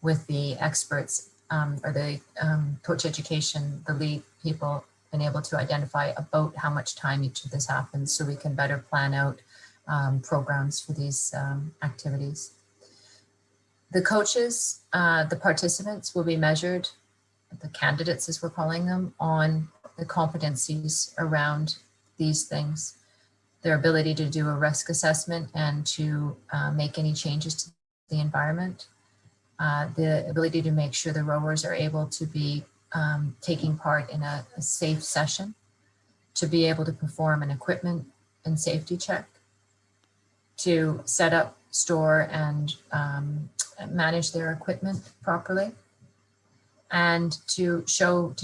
with the experts or the coach education, the lead people, been able to identify about how much time each of this happens so we can better plan out programs for these activities. The coaches, the participants will be measured, the candidates as we're calling them, on the competencies around these things, their ability to do a risk assessment and to make any changes to the environment, the ability to make sure the rowers are able to be taking part in a safe session, to be able to perform an equipment and safety check, to set up, store, and manage their equipment properly, and to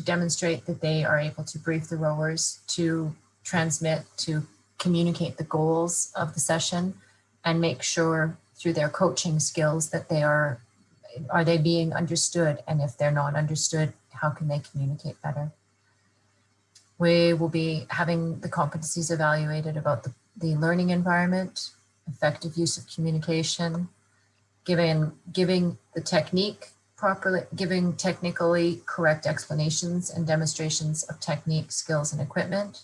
demonstrate that they are able to brief the rowers, to transmit, to communicate the goals of the session, and make sure through their coaching skills that they are they being understood, and if they're not understood, how can they communicate better? We will be having the competencies evaluated about the learning environment, effective use of communication, giving the technique properly, giving technically correct explanations and demonstrations of technique, skills, and equipment,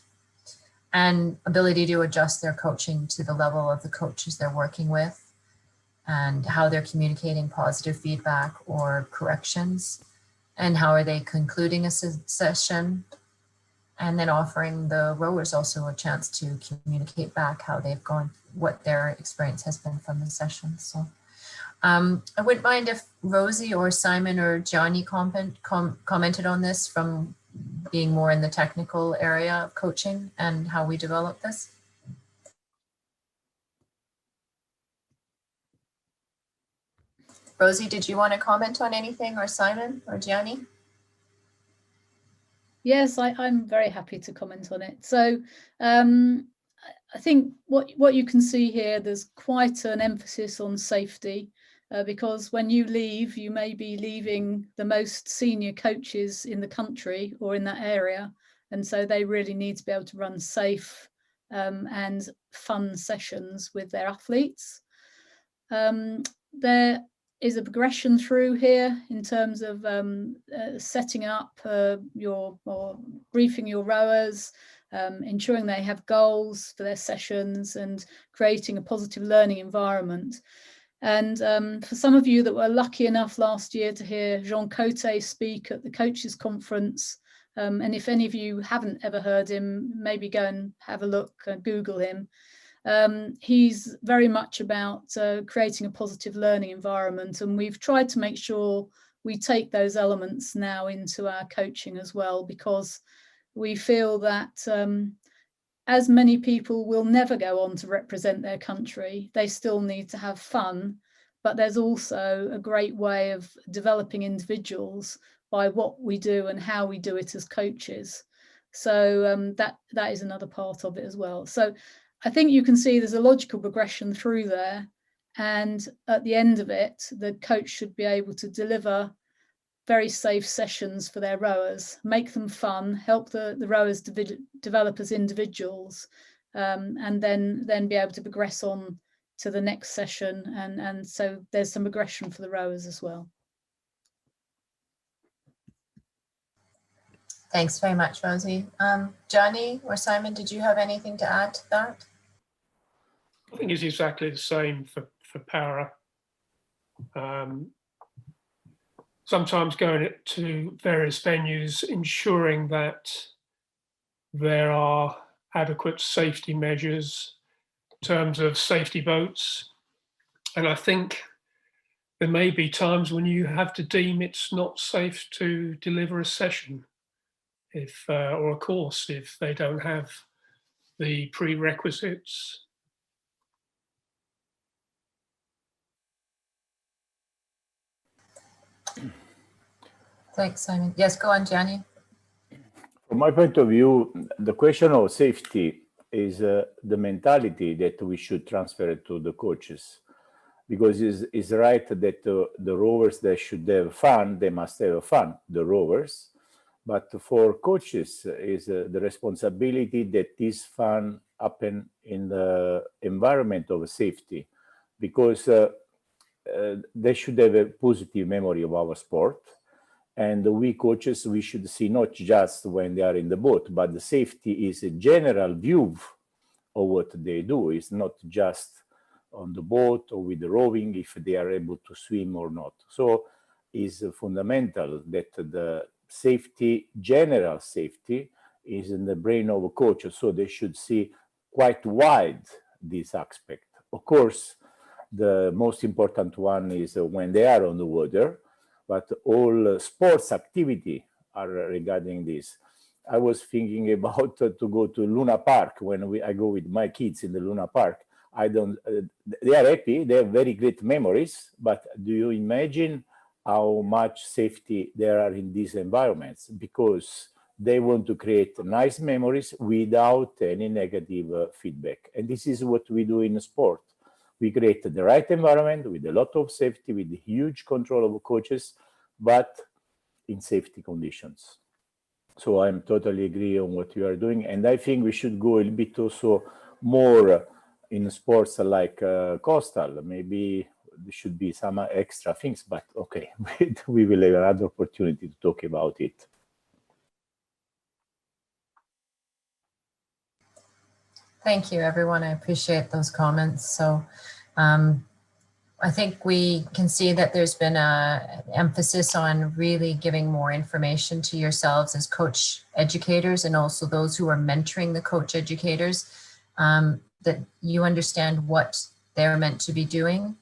and ability to adjust their coaching to the level of the coaches they're working with and how they're communicating positive feedback or corrections, and how are they concluding a session, and then offering the rowers also a chance to communicate back how they've gone, what their experience has been from the session. So I wouldn't mind if Rosie or Simon or Johnny commented on this from being more in the technical area of coaching and how we develop this. Rosie, did you want to comment on anything, or Simon or Gianni? Yes, I'm very happy to comment on it. So I think what you can see here, there's quite an emphasis on safety because when you leave, you may be leaving the most senior coaches in the country or in that area. And so they really need to be able to run safe and fun sessions with their athletes. There is a progression through here in terms of setting up or briefing your rowers, ensuring they have goals for their sessions and creating a positive learning environment. And for some of you that were lucky enough last year to hear Jean Cote speak at the Coaches Conference, and if any of you haven't ever heard him, maybe go and have a look, Google him. He's very much about creating a positive learning environment, and we've tried to make sure we take those elements now into our coaching as well, because we feel that as many people will never go on to represent their country, they still need to have fun, but there's also a great way of developing individuals by what we do and how we do it as coaches. So that is another part of it as well. So I think you can see there's a logical progression through there, and at the end of it, the coach should be able to deliver very safe sessions for their rowers, make them fun, help the rowers develop as individuals, and then be able to progress on to the next session. And so there's some progression for the rowers as well. Thanks very much, Rosie. Johnny or Simon, did you have anything to add to that? I think it's exactly the same for para. Sometimes going to various venues, ensuring that there are adequate safety measures in terms of safety boats. And I think there may be times when you have to deem it's not safe to deliver a session or a course if they don't have the prerequisites. Thanks, Simon. Yes, go on, Gianni. From my point of view, the question of safety is the mentality that we should transfer to the coaches, because it's right that the rowers, they should have fun, they must have fun, the rowers, but for coaches is the responsibility that this fun happen in the environment of safety, because they should have a positive memory of our sport. And we coaches, we should see not just when they are in the boat, but the safety is a general view of what they do. It's not just on the boat or with the rowing, if they are able to swim or not. So it's fundamental that the safety, general safety, is in the brain of a coach. So they should see quite wide this aspect. Of course, the most important one is when they are on the water, but all sports activity are regarding this. I was thinking about to go to Luna Park when I go with my kids in the Luna Park. They are happy, they have very great memories, but do you imagine how much safety there are in these environments? Because they want to create nice memories without any negative feedback. And this is what we do in sport. We create the right environment with a lot of safety, with huge control of coaches, but in safety conditions. So I'm totally agree on what you are doing. And I think we should go a little bit also more in sports like coastal. Maybe there should be some extra things, but okay, we will have another opportunity to talk about it. Thank you, everyone. I appreciate those comments. So I think we can see that there's been an emphasis on really giving more information to yourselves as coach educators, and also those who are mentoring the coach educators, that you understand what they're meant to be doing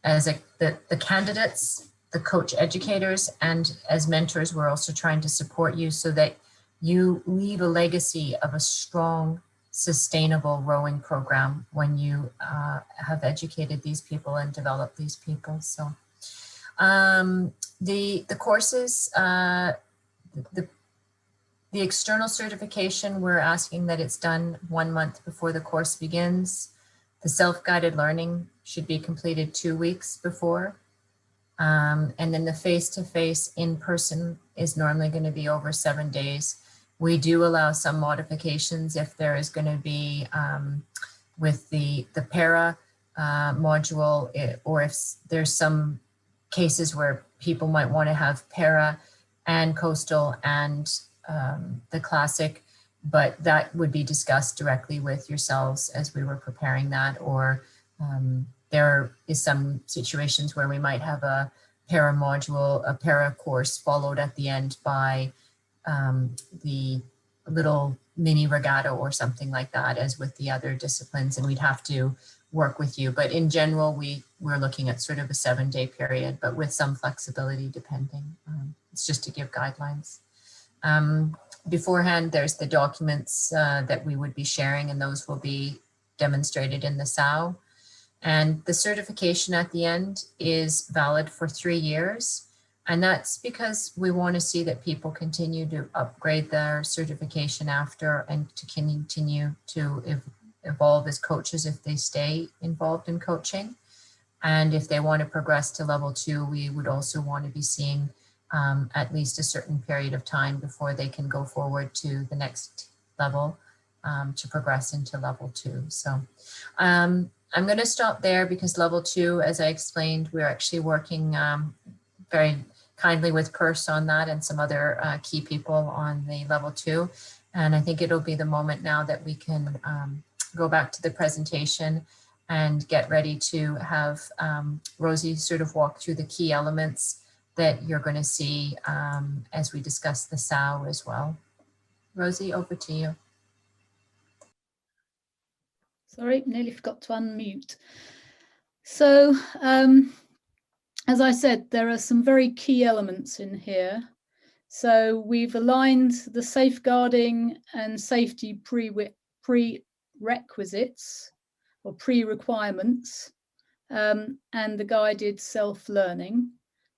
as the candidates, the coach educators, and as mentors, we're also trying to support you so that you leave a legacy of a strong, sustainable rowing program when you have educated these people and developed these people. So the courses, the external certification, we're asking that it's done 1 month before the course begins. The self-guided learning should be completed 2 weeks before. And then the face-to-face in-person is normally going to be over 7 days. We do allow some modifications if there is going to be with the para module, or if there's some cases where people might want to have para and coastal and the classic, but that would be discussed directly with yourselves as we were preparing that, or there is some situations where we might have a para module, a para course followed at the end by the little mini regatta or something like that, as with the other disciplines, and we'd have to work with you. But in general, we're looking at sort of a 7-day period, but with some flexibility depending. It's just to give guidelines. Beforehand, there's the documents that we would be sharing, and those will be demonstrated in the SAO. And the certification at the end is valid for 3 years. And that's because we want to see that people continue to upgrade their certification after, and to continue to evolve as coaches if they stay involved in coaching. And if they want to progress to level 2, we would also want to be seeing at least a certain period of time before they can go forward to the next level to progress into level 2. So I'm going to stop there because level 2, as I explained, we're actually working very kindly with Purse on that and some other key people on the level 2. And I think it'll be the moment now that we can go back to the presentation and get ready to have Rosie sort of walk through the key elements that you're going to see as we discuss the SAO as well. Rosie, over to you. Sorry, nearly forgot to unmute. So, as I said, there are some very key elements in here. So we've aligned the safeguarding and safety prerequisites or pre-requirements and the guided self-learning,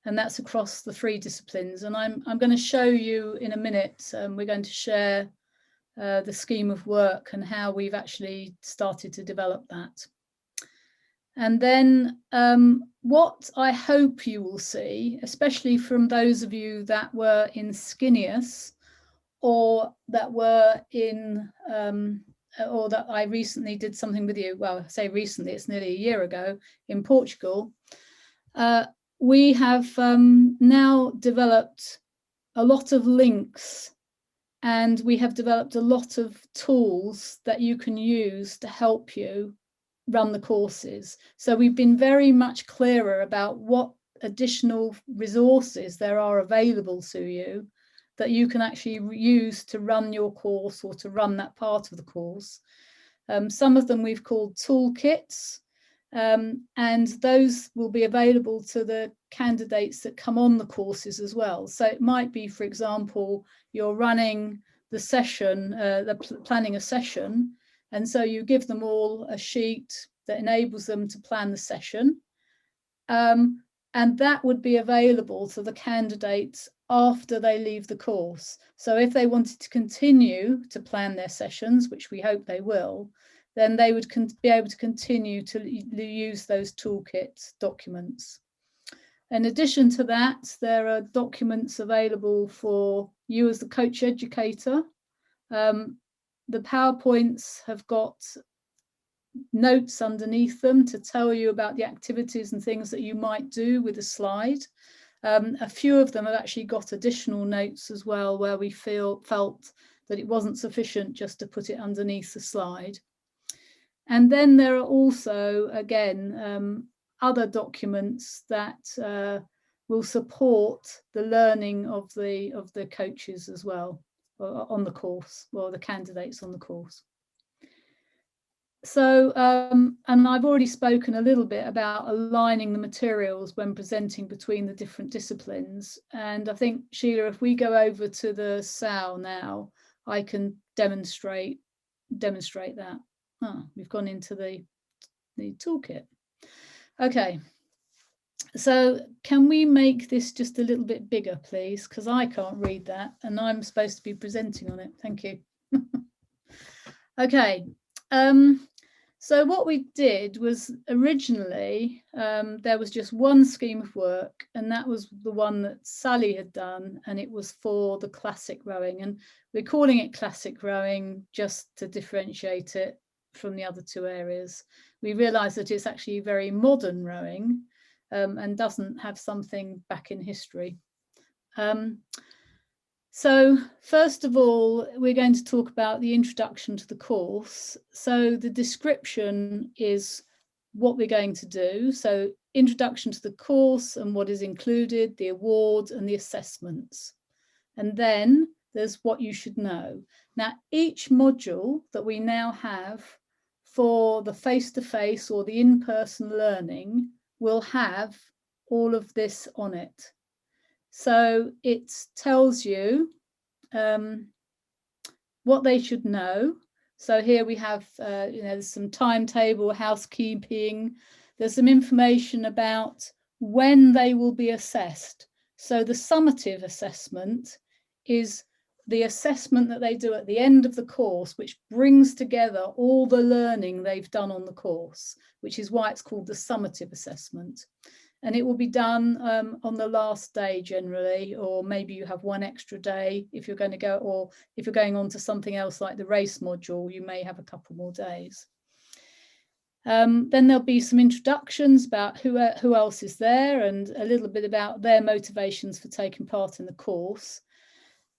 and that's across the 3 disciplines. And I'm going to show you in a minute, we're going to share the scheme of work and how we've actually started to develop that. And then what I hope you will see, especially from those of you that were in Skinnius or that were in, or that I recently did something with you, well, I say recently, it's nearly a year ago in Portugal, we have now developed a lot of links, and we have developed a lot of tools that you can use to help you run the courses. So we've been very much clearer about what additional resources there are available to you that you can actually use to run your course or to run that part of the course. Some of them we've called toolkits, and those will be available to the candidates that come on the courses as well. So it might be, for example, you're running the session, planning a session, and so you give them all a sheet that enables them to plan the session. And that would be available to the candidates after they leave the course. So if they wanted to continue to plan their sessions, which we hope they will, then they would be able to continue to use those toolkit documents. In addition to that, there are documents available for you as the coach educator. The PowerPoints have got notes underneath them to tell you about the activities and things that you might do with a slide. A few of them have actually got additional notes as well, where we felt that it wasn't sufficient just to put it underneath the slide. And then there are also, again, other documents that will support the learning of the coaches as well on the course, or the candidates on the course. So, and I've already spoken a little bit about aligning the materials when presenting between the different disciplines. And I think, Sheila, if we go over to the SAO now, I can demonstrate that. We've gone into the toolkit. Okay. So can we make this just a little bit bigger, please? Because I can't read that and I'm supposed to be presenting on it. Thank you. Okay. So what we did was originally there was just one scheme of work, and that was the one that Sally had done, and it was for the classic rowing. And we're calling it classic rowing just to differentiate it from the other 2 areas. We realised that it's actually very modern rowing and doesn't have something back in history. So first of all, we're going to talk about the introduction to the course. So the description is what we're going to do. So introduction to the course and what is included, the award and the assessments. And then there's what you should know. Now, each module that we now have for the face-to-face or the in-person learning will have all of this on it. So it tells you what they should know. So here we have, there's some timetable, housekeeping. There's some information about when they will be assessed. So the summative assessment is the assessment that they do at the end of the course, which brings together all the learning they've done on the course, which is why it's called the summative assessment. And it will be done on the last day generally, or maybe you have one extra day if you're going to go, or if you're going on to something else like the race module, you may have a couple more days. Then there'll be some introductions about who else is there and a little bit about their motivations for taking part in the course.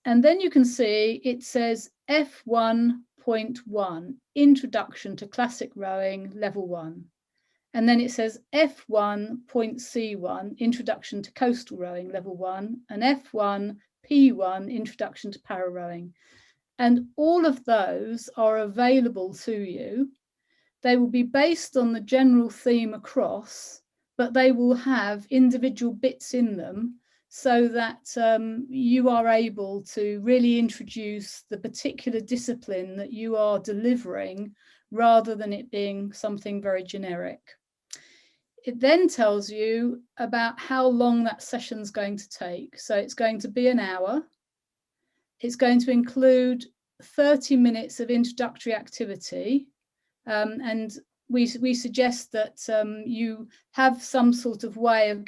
And then you can see it says F1.1, Introduction to Classic Rowing, Level 1. And then it says F1.C1, Introduction to Coastal Rowing, Level 1, and F1P1, Introduction to Para Rowing. And all of those are available to you. They will be based on the general theme across, but they will have individual bits in them so that you are able to really introduce the particular discipline that you are delivering rather than it being something very generic. It then tells you about how long that session's going to take. So it's going to be an hour. It's going to include 30 minutes of introductory activity. And we suggest that you have some sort of way of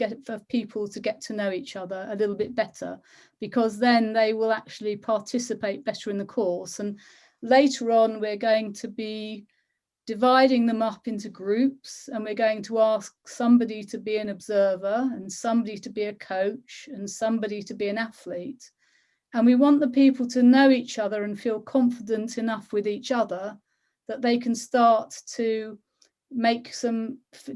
people to get to know each other a little bit better, because then they will actually participate better in the course. And later on, we're going to be dividing them up into groups, and we're going to ask somebody to be an observer and somebody to be a coach and somebody to be an athlete. And we want the people to know each other and feel confident enough with each other that they can start to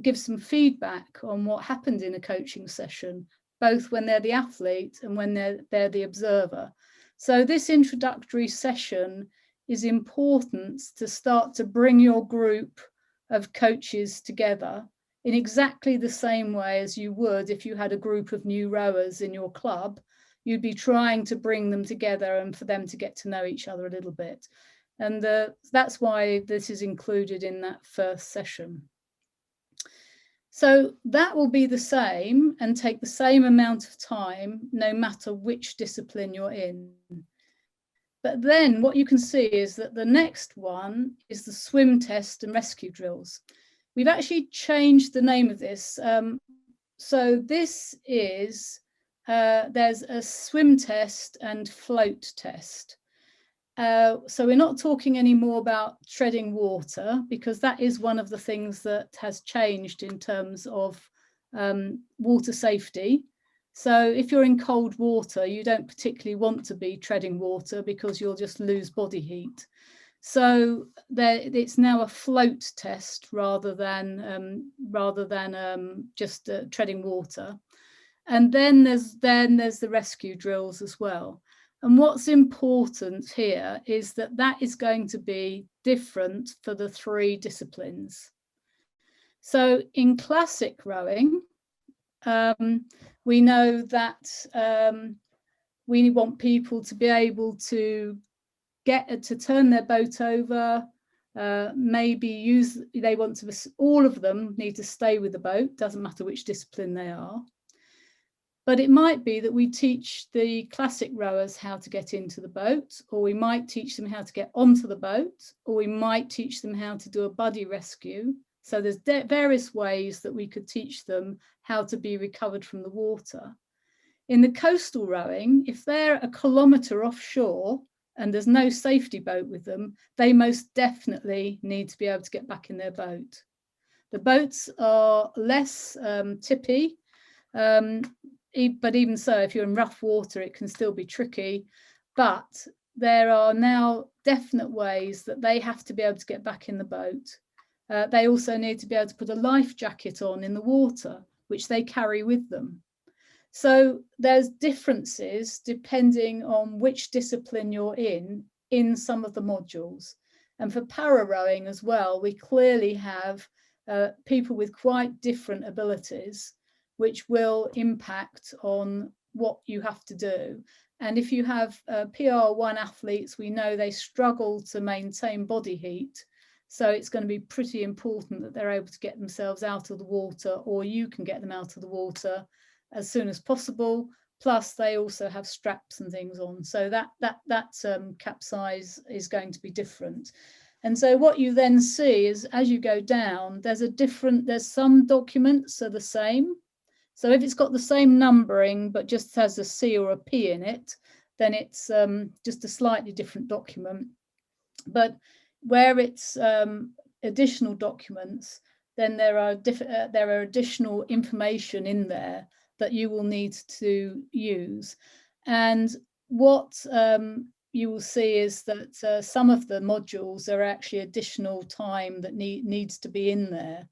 give some feedback on what happened in a coaching session, both when they're the athlete and when they're the observer. So this introductory session is important to start to bring your group of coaches together in exactly the same way as you would if you had a group of new rowers in your club. You'd be trying to bring them together and for them to get to know each other a little bit. And that's why this is included in that first session. So that will be the same and take the same amount of time, no matter which discipline you're in. But then what you can see is that the next one is the swim test and rescue drills. We've actually changed the name of this. So this is, there's a swim test and float test. So we're not talking anymore about treading water, because that is one of the things that has changed in terms of water safety. So if you're in cold water, you don't particularly want to be treading water because you'll just lose body heat. So it's now a float test rather than just treading water. And then there's the rescue drills as well. And what's important here is that that is going to be different for the three disciplines. So in classic rowing, we know that we want people to be able to turn their boat over, maybe all of them need to stay with the boat, doesn't matter which discipline they are. But it might be that we teach the classic rowers how to get into the boat, or we might teach them how to get onto the boat, or we might teach them how to do a buddy rescue. So there's various ways that we could teach them how to be recovered from the water. In the coastal rowing, if they're a kilometre offshore and there's no safety boat with them, they most definitely need to be able to get back in their boat. The boats are less tippy, but even so, if you're in rough water, it can still be tricky. But there are now definite ways that they have to be able to get back in the boat. They also need to be able to put a life jacket on in the water, which they carry with them. So there's differences depending on which discipline you're in some of the modules. And for para rowing as well, we clearly have people with quite different abilities, which will impact on what you have to do. And if you have PR1 athletes, we know they struggle to maintain body heat. So it's going to be pretty important that they're able to get themselves out of the water, or you can get them out of the water as soon as possible. Plus they also have straps and things on. So that capsize is going to be different. And so what you then see is, as you go down, there's some documents are the same. So if it's got the same numbering, but just has a C or a P in it, then it's just a slightly different document. But where it's additional documents, then there are additional information in there that you will need to use. And what you will see is that some of the modules are actually additional time that needs to be in there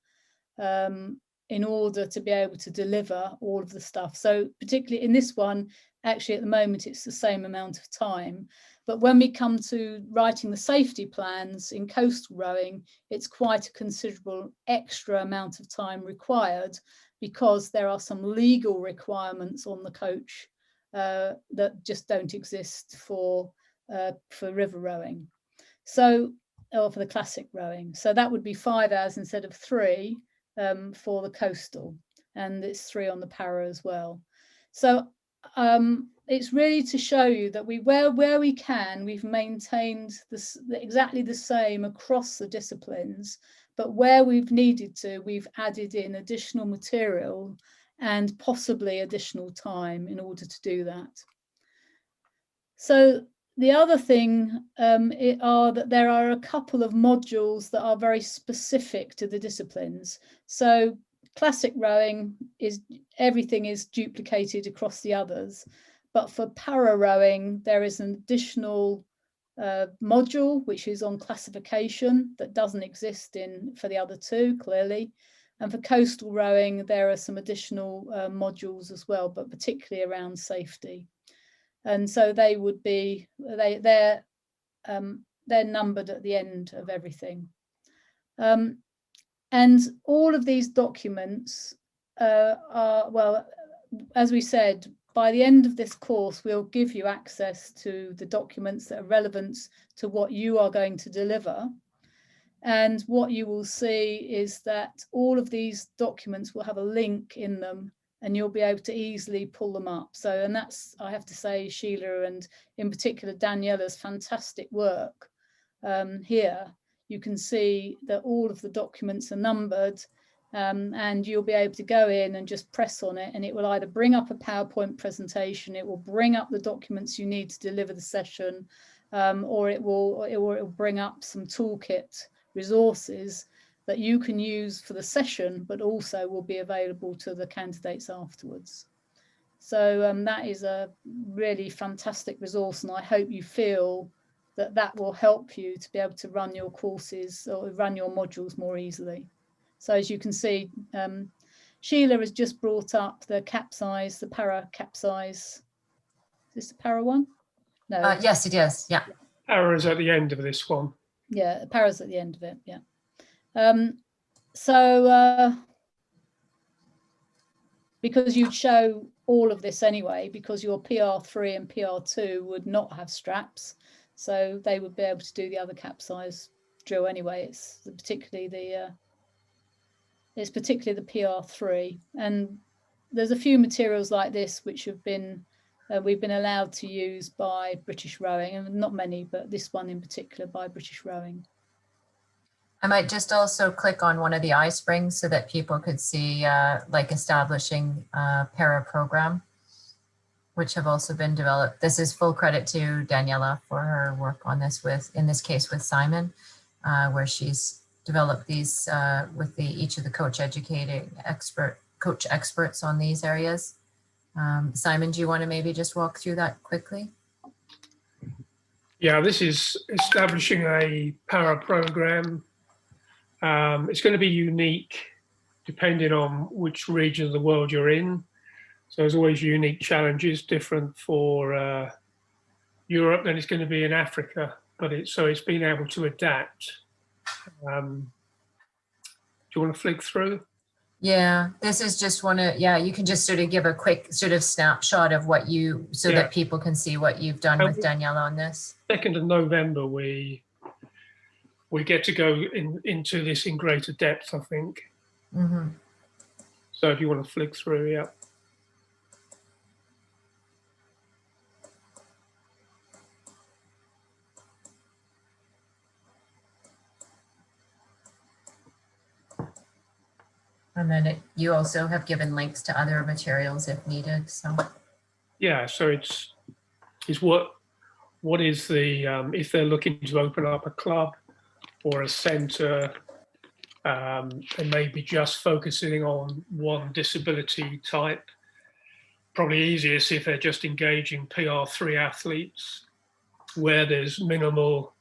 in order to be able to deliver all of the stuff. So particularly in this one, actually at the moment, it's the same amount of time. But when we come to writing the safety plans in coastal rowing, it's quite a considerable extra amount of time required, because there are some legal requirements on the coach that just don't exist for river rowing. So, or for the classic rowing. So that would be 5 hours instead of 3 for the coastal, and it's 3 on the para as well. So it's really to show you that where we can, we've maintained exactly the same across the disciplines, but where we've needed to, we've added in additional material and possibly additional time in order to do that. So the other thing are that there are a couple of modules that are very specific to the disciplines. So classic rowing everything is duplicated across the others, but for para rowing there is an additional module which is on classification that doesn't exist for the other two, clearly. And for coastal rowing there are some additional modules as well, but particularly around safety. And so they would be they're numbered at the end of everything. And all of these documents are, well, as we said, by the end of this course, we'll give you access to the documents that are relevant to what you are going to deliver. And what you will see is that all of these documents will have a link in them, and you'll be able to easily pull them up. So, and that's, I have to say, Sheila and in particular Daniela's fantastic work here. You can see that all of the documents are numbered, and you'll be able to go in and just press on it, and it will either bring up a PowerPoint presentation, it will bring up the documents you need to deliver the session, or it will bring up some toolkit resources that you can use for the session, but also will be available to the candidates afterwards. So that is a really fantastic resource, and I hope you feel that will help you to be able to run your courses or run your modules more easily. So as you can see, Sheila has just brought up the capsize, the para capsize. Is this the para one? No. Yes, it is. Yeah. Para is at the end of this one. Yeah, para's at the end of it. Yeah. So because you'd show all of this anyway, because your PR3 and PR2 would not have straps, so they would be able to do the other capsize drill anyway. It's particularly the PR3, and there's a few materials like this which have been we've been allowed to use by British Rowing, and not many, but this one in particular by British Rowing. I might just also click on one of the iSprings so that people could see like establishing a para program, which have also been developed. This is full credit to Daniela for her work on this in this case with Simon, where she's developed these with each of the coach experts on these areas. Simon, do you want to maybe just walk through that quickly? Yeah, this is establishing a para program It's going to be unique depending on which region of the world you're in. So there's always unique challenges, different for Europe than it's going to be in Africa. But it's been able to adapt. Do you want to flick through? Yeah, this is just you can just sort of give a quick sort of snapshot of what that people can see what you've done with Daniela on this. 2nd of November, we get to go into this in greater depth, I think. Mm-hmm. So if you want to flick through, yeah. And then you also have given links to other materials if needed. So yeah, so it's what is the if they're looking to open up a club or a centre, and maybe just focusing on one disability type. Probably easiest if they're just engaging PR3 athletes, where there's minimal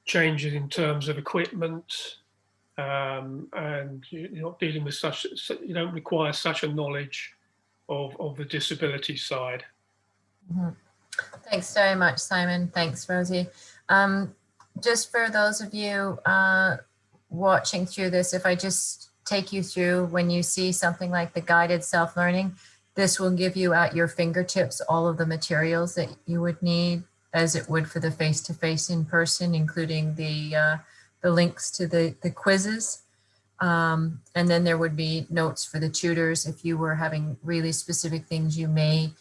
changes in terms of equipment, and you're not dealing with you don't require such a knowledge of the disability side. Mm-hmm. Thanks very much, Simon. Thanks, Rosie. Just for those of you watching through this, if I just take you through when you see something like the guided self-learning, this will give you at your fingertips all of the materials that you would need as it would for the face-to-face in person, including the links to the quizzes. And then there would be notes for the tutors if you were having really specific things you may,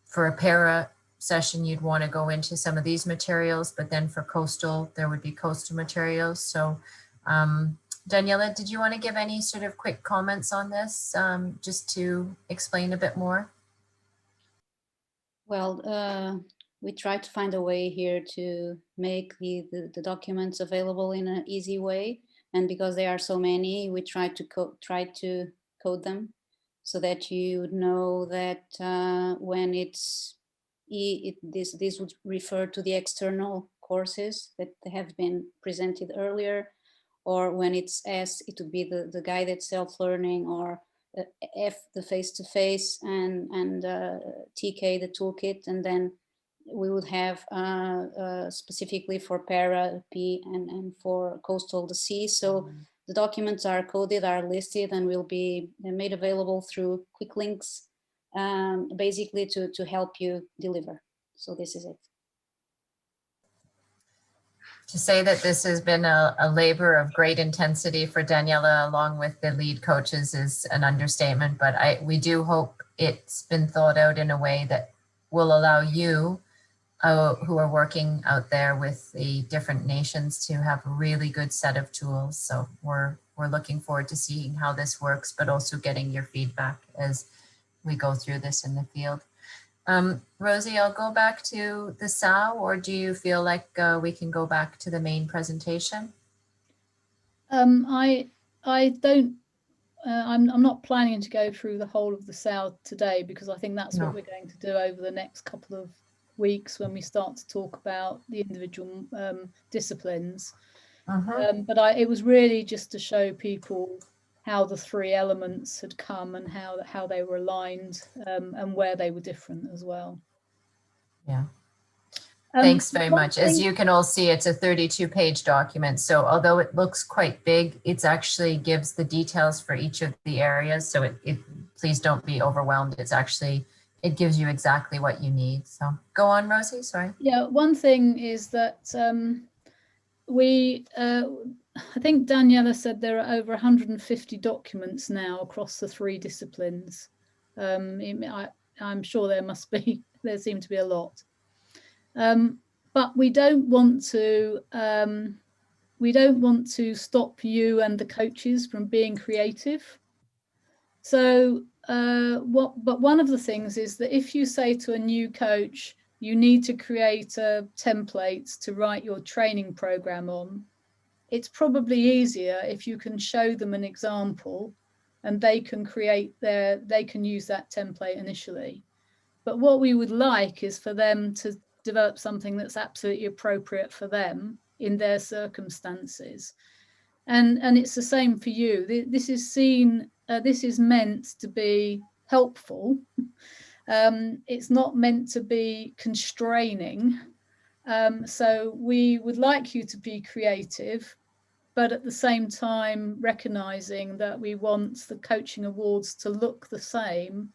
for a para session, you'd want to go into some of these materials, but then for coastal, there would be coastal materials. So Daniela, did you want to give any sort of quick comments on this, just to explain a bit more? Well, we try to find a way here to make the documents available in an easy way. And because there are so many, we try to code them so that you know that when this would refer to the external courses that have been presented earlier, or when it's S, it would be the guided self-learning, or F, the face-to-face, and TK, the toolkit, and then we would have specifically for para P and for coastal the C. So the documents are coded, are listed, and will be made available through quick links, basically to help you deliver. So this is it. To say that this has been a labor of great intensity for Daniela along with the lead coaches is an understatement, but we do hope it's been thought out in a way that will allow you who are working out there with the different nations to have a really good set of tools. So we're looking forward to seeing how this works, but also getting your feedback as we go through this in the field. Rosie, I'll go back to the SAO, or do you feel like we can go back to the main presentation? I don't. I'm not planning to go through the whole of the SAO today, because I think that's what we're going to do over the next couple of weeks when we start to talk about the individual disciplines. But it was really just to show people how the three elements had come and how they were aligned, and where they were different as well. Yeah. Thanks very much. As you can all see, it's a 32-page document. So although it looks quite big, it actually gives the details for each of the areas. So please don't be overwhelmed. It gives you exactly what you need. So go on, Rosie, sorry. Yeah, one thing is that I think Daniela said there are over 150 documents now across the three disciplines. I'm sure there seem to be a lot. But we don't want to stop you and the coaches from being creative. So but one of the things is that if you say to a new coach, you need to create a template to write your training program on, it's probably easier if you can show them an example and they can use that template initially. But what we would like is for them to develop something that's absolutely appropriate for them in their circumstances. And it's the same for you. This is seen, this is meant to be helpful. It's not meant to be constraining. So we would like you to be creative, but at the same time recognizing that we want the coaching awards to look the same,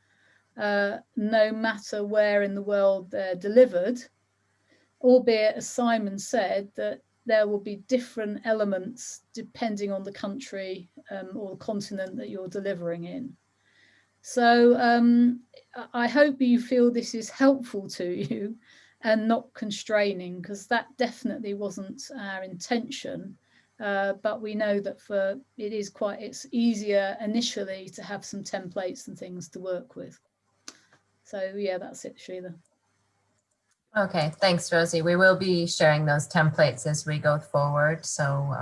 no matter where in the world they're delivered, albeit, as Simon said, that there will be different elements depending on the country or the continent that you're delivering in. So I hope you feel this is helpful to you and not constraining, because that definitely wasn't our intention. But we know that it's easier initially to have some templates and things to work with. So yeah, that's it, Sheila. Okay, thanks, Rosie. We will be sharing those templates as we go forward. So,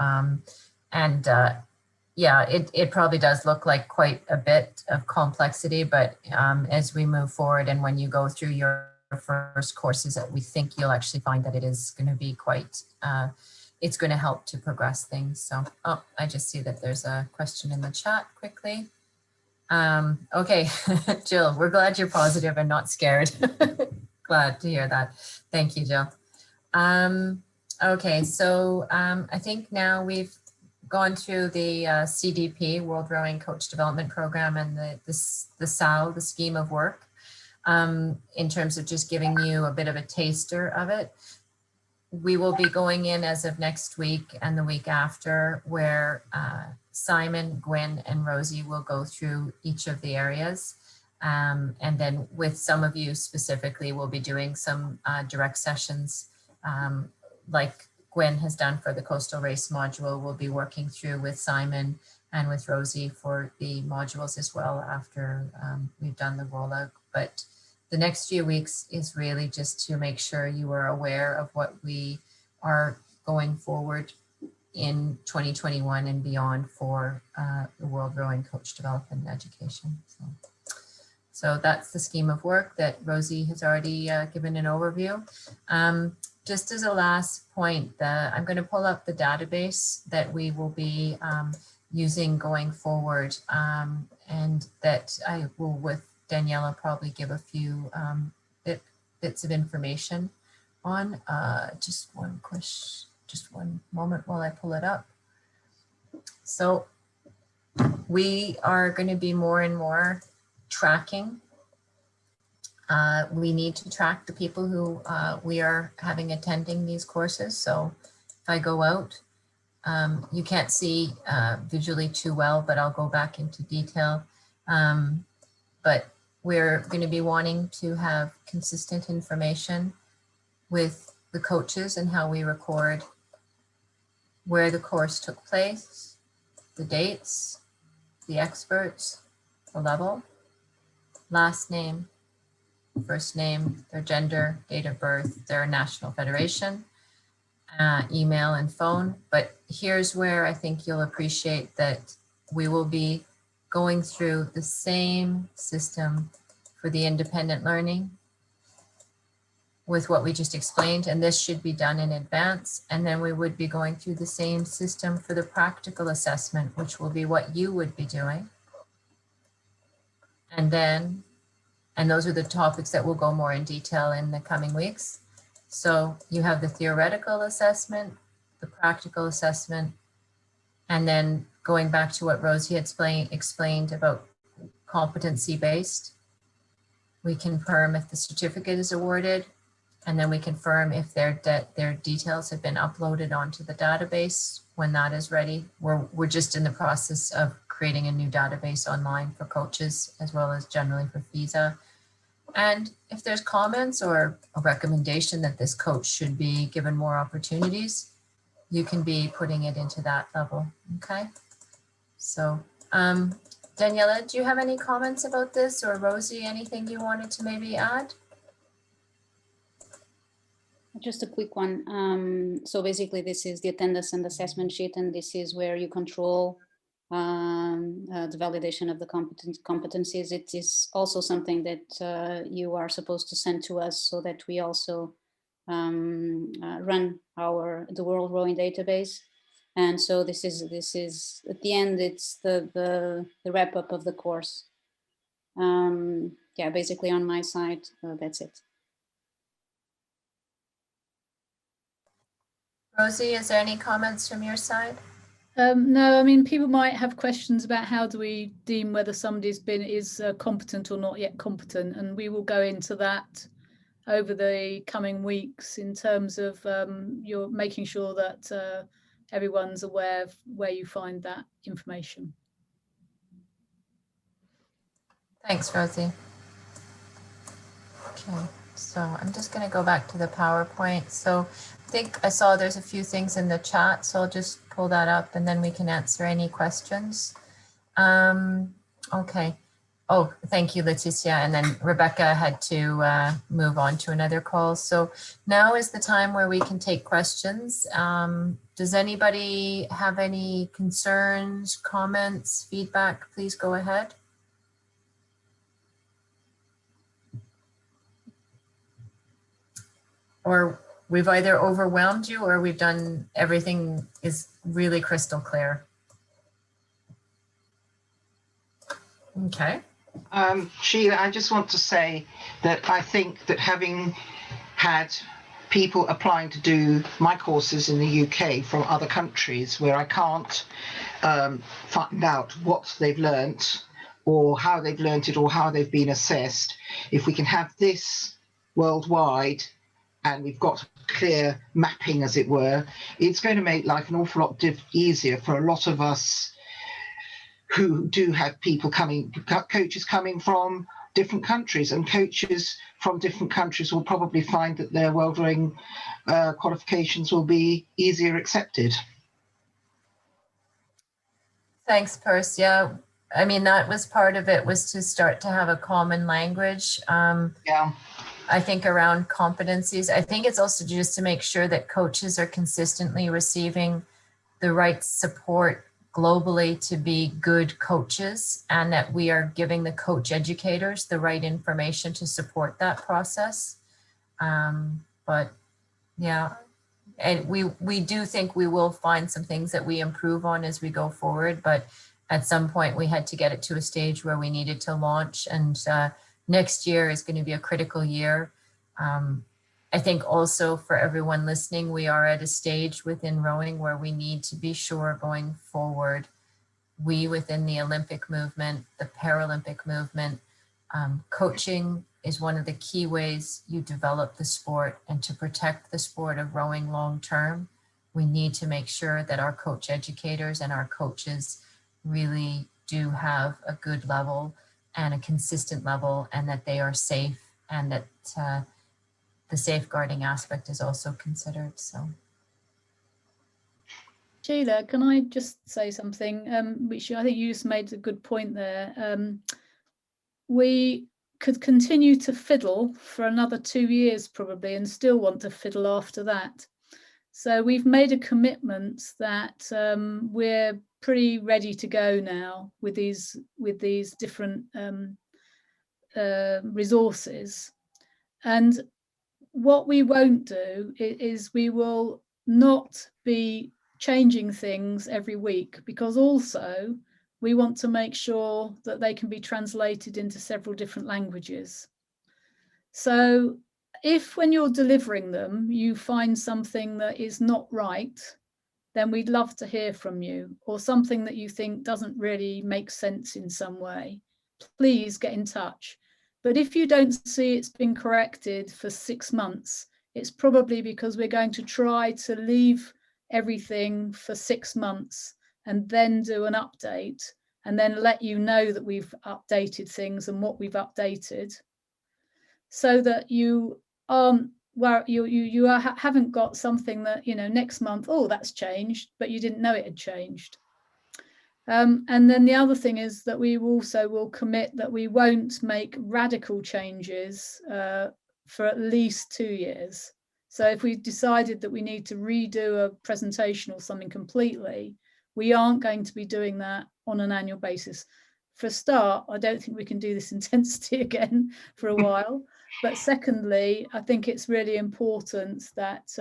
yeah, it probably does look like quite a bit of complexity, but as we move forward and when you go through your first courses, we think you'll actually find that it is going to be quite, it's going to help to progress things. So, oh, I just see that there's a question in the chat quickly. Okay, Jill, we're glad you're positive and not scared. Glad to hear that. Thank you, Jill. Okay, so I think now we've gone through the CDP, World Rowing Coach Development Program, and the SAL, the scheme of work, in terms of just giving you a bit of a taster of it. We will be going in as of next week and the week after, where Simon, Gwen, and Rosie will go through each of the areas. And then with some of you specifically, we'll be doing some direct sessions like Gwen has done for the coastal race module. We'll be working through with Simon and with Rosie for the modules as well after we've done the rollout. But the next few weeks is really just to make sure you are aware of what we are going forward in 2021 and beyond for the World Rowing Coach Development and Education. So that's the scheme of work that Rosie has already given an overview. Just as a last point, I'm going to pull up the database that we will be using going forward, and that I will, with Daniela, probably give a few bits of information on. Just one moment while I pull it up. So we are going to be more and more tracking. We need to track the people who we are having attending these courses. So if I go out, you can't see visually too well, but I'll go back into detail. But we're going to be wanting to have consistent information with the coaches and how we record where the course took place, the dates, the experts, the level, last name, first name, their gender, date of birth, their national federation, email and phone. But here's where I think you'll appreciate that we will be going through the same system for the independent learning with what we just explained, and this should be done in advance. And then we would be going through the same system for the practical assessment, which will be what you would be doing. And those are the topics that will go more in detail in the coming weeks. So you have the theoretical assessment, the practical assessment, and then going back to what Rosie had explained about competency-based, we confirm if the certificate is awarded, and then we confirm if their details have been uploaded onto the database when that is ready. We're just in the process of creating a new database online for coaches as well as generally for FISA. And if there's comments or a recommendation that this coach should be given more opportunities, you can be putting it into that level, okay? So, Daniela, do you have any comments about this, or Rosie, anything you wanted to maybe add? Just a quick one. So basically this is the attendance and assessment sheet, and this is where you control the validation of the competencies. It is also something that you are supposed to send to us so that we also run the World Rowing database. And so this is at the end, it's the wrap up of the course. Yeah, basically on my side, that's it. Rosie, is there any comments from your side? No, I mean, people might have questions about how do we deem whether somebody's is competent or not yet competent, and we will go into that over the coming weeks in terms of you're making sure that everyone's aware of where you find that information. Thanks, Rosie. Okay, so I'm just going to go back to the PowerPoint. So I think I saw there's a few things in the chat, so I'll just pull that up and then we can answer any questions. Okay. Oh, thank you, Leticia. And then Rebecca had to move on to another call. So now is the time where we can take questions. Does anybody have any concerns, comments, feedback? Please go ahead. Or we've either overwhelmed you or we've done everything is really crystal clear. Okay. Sheila, I just want to say that I think that having had people applying to do my courses in the UK from other countries where I can't find out what they've learnt or how they've learnt it or how they've been assessed, if we can have this worldwide and we've got clear mapping, as it were, it's going to make life an awful lot easier for a lot of us who do have people coming, coaches coming from different countries, and coaches from different countries will probably find that their World-Rowing qualifications will be easier accepted. Thanks, Persia. I mean, that was part of it, was to start to have a common language. Yeah. I think around competencies. I think it's also just to make sure that coaches are consistently receiving the right support globally to be good coaches, and that we are giving the coach educators the right information to support that process. But yeah, and we do think we will find some things that we improve on as we go forward, but at some point we had to get it to a stage where we needed to launch, and next year is going to be a critical year. I think also for everyone listening, we are at a stage within rowing where we need to be sure going forward, we within the Olympic movement, the Paralympic movement, coaching is one of the key ways you develop the sport, and to protect the sport of rowing long term, we need to make sure that our coach educators and our coaches really do have a good level and a consistent level, and that they are safe, and that the safeguarding aspect is also considered. So, Sheila, can I just say something, which I think you just made a good point there. We could continue to fiddle for another 2 years probably, and still want to fiddle after that. So we've made a commitment that we're pretty ready to go now with these different resources. And what we won't do is we will not be changing things every week, because also we want to make sure that they can be translated into several different languages. So if when you're delivering them, you find something that is not right, then we'd love to hear from you, or something that you think doesn't really make sense in some way, please get in touch. But if you don't see it's been corrected for 6 months, it's probably because we're going to try to leave everything for 6 months and then do an update, and then let you know that we've updated things and what we've updated, so that you aren't, well, you haven't got something that, you know, next month, oh, that's changed, but you didn't know it had changed. And then the other thing is that we also will commit that we won't make radical changes for at least 2 years. So if we decided that we need to redo a presentation or something completely, we aren't going to be doing that on an annual basis. For a start, I don't think we can do this intensity again for a while. But secondly, I think it's really important that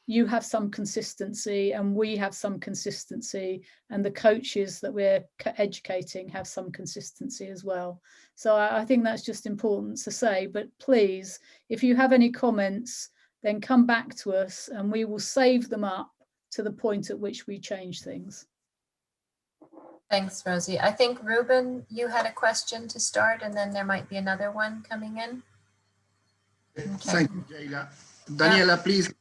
you have some consistency and we have some consistency, and the coaches that we're educating have some consistency as well. So I think that's just important to say. But please, if you have any comments, then come back to us and we will save them up to the point at which we change things. Thanks, Rosie. I think, Ruben, you had a question to start, and then there might be another one coming in. Okay. Thank you, Sheila. Daniela, please,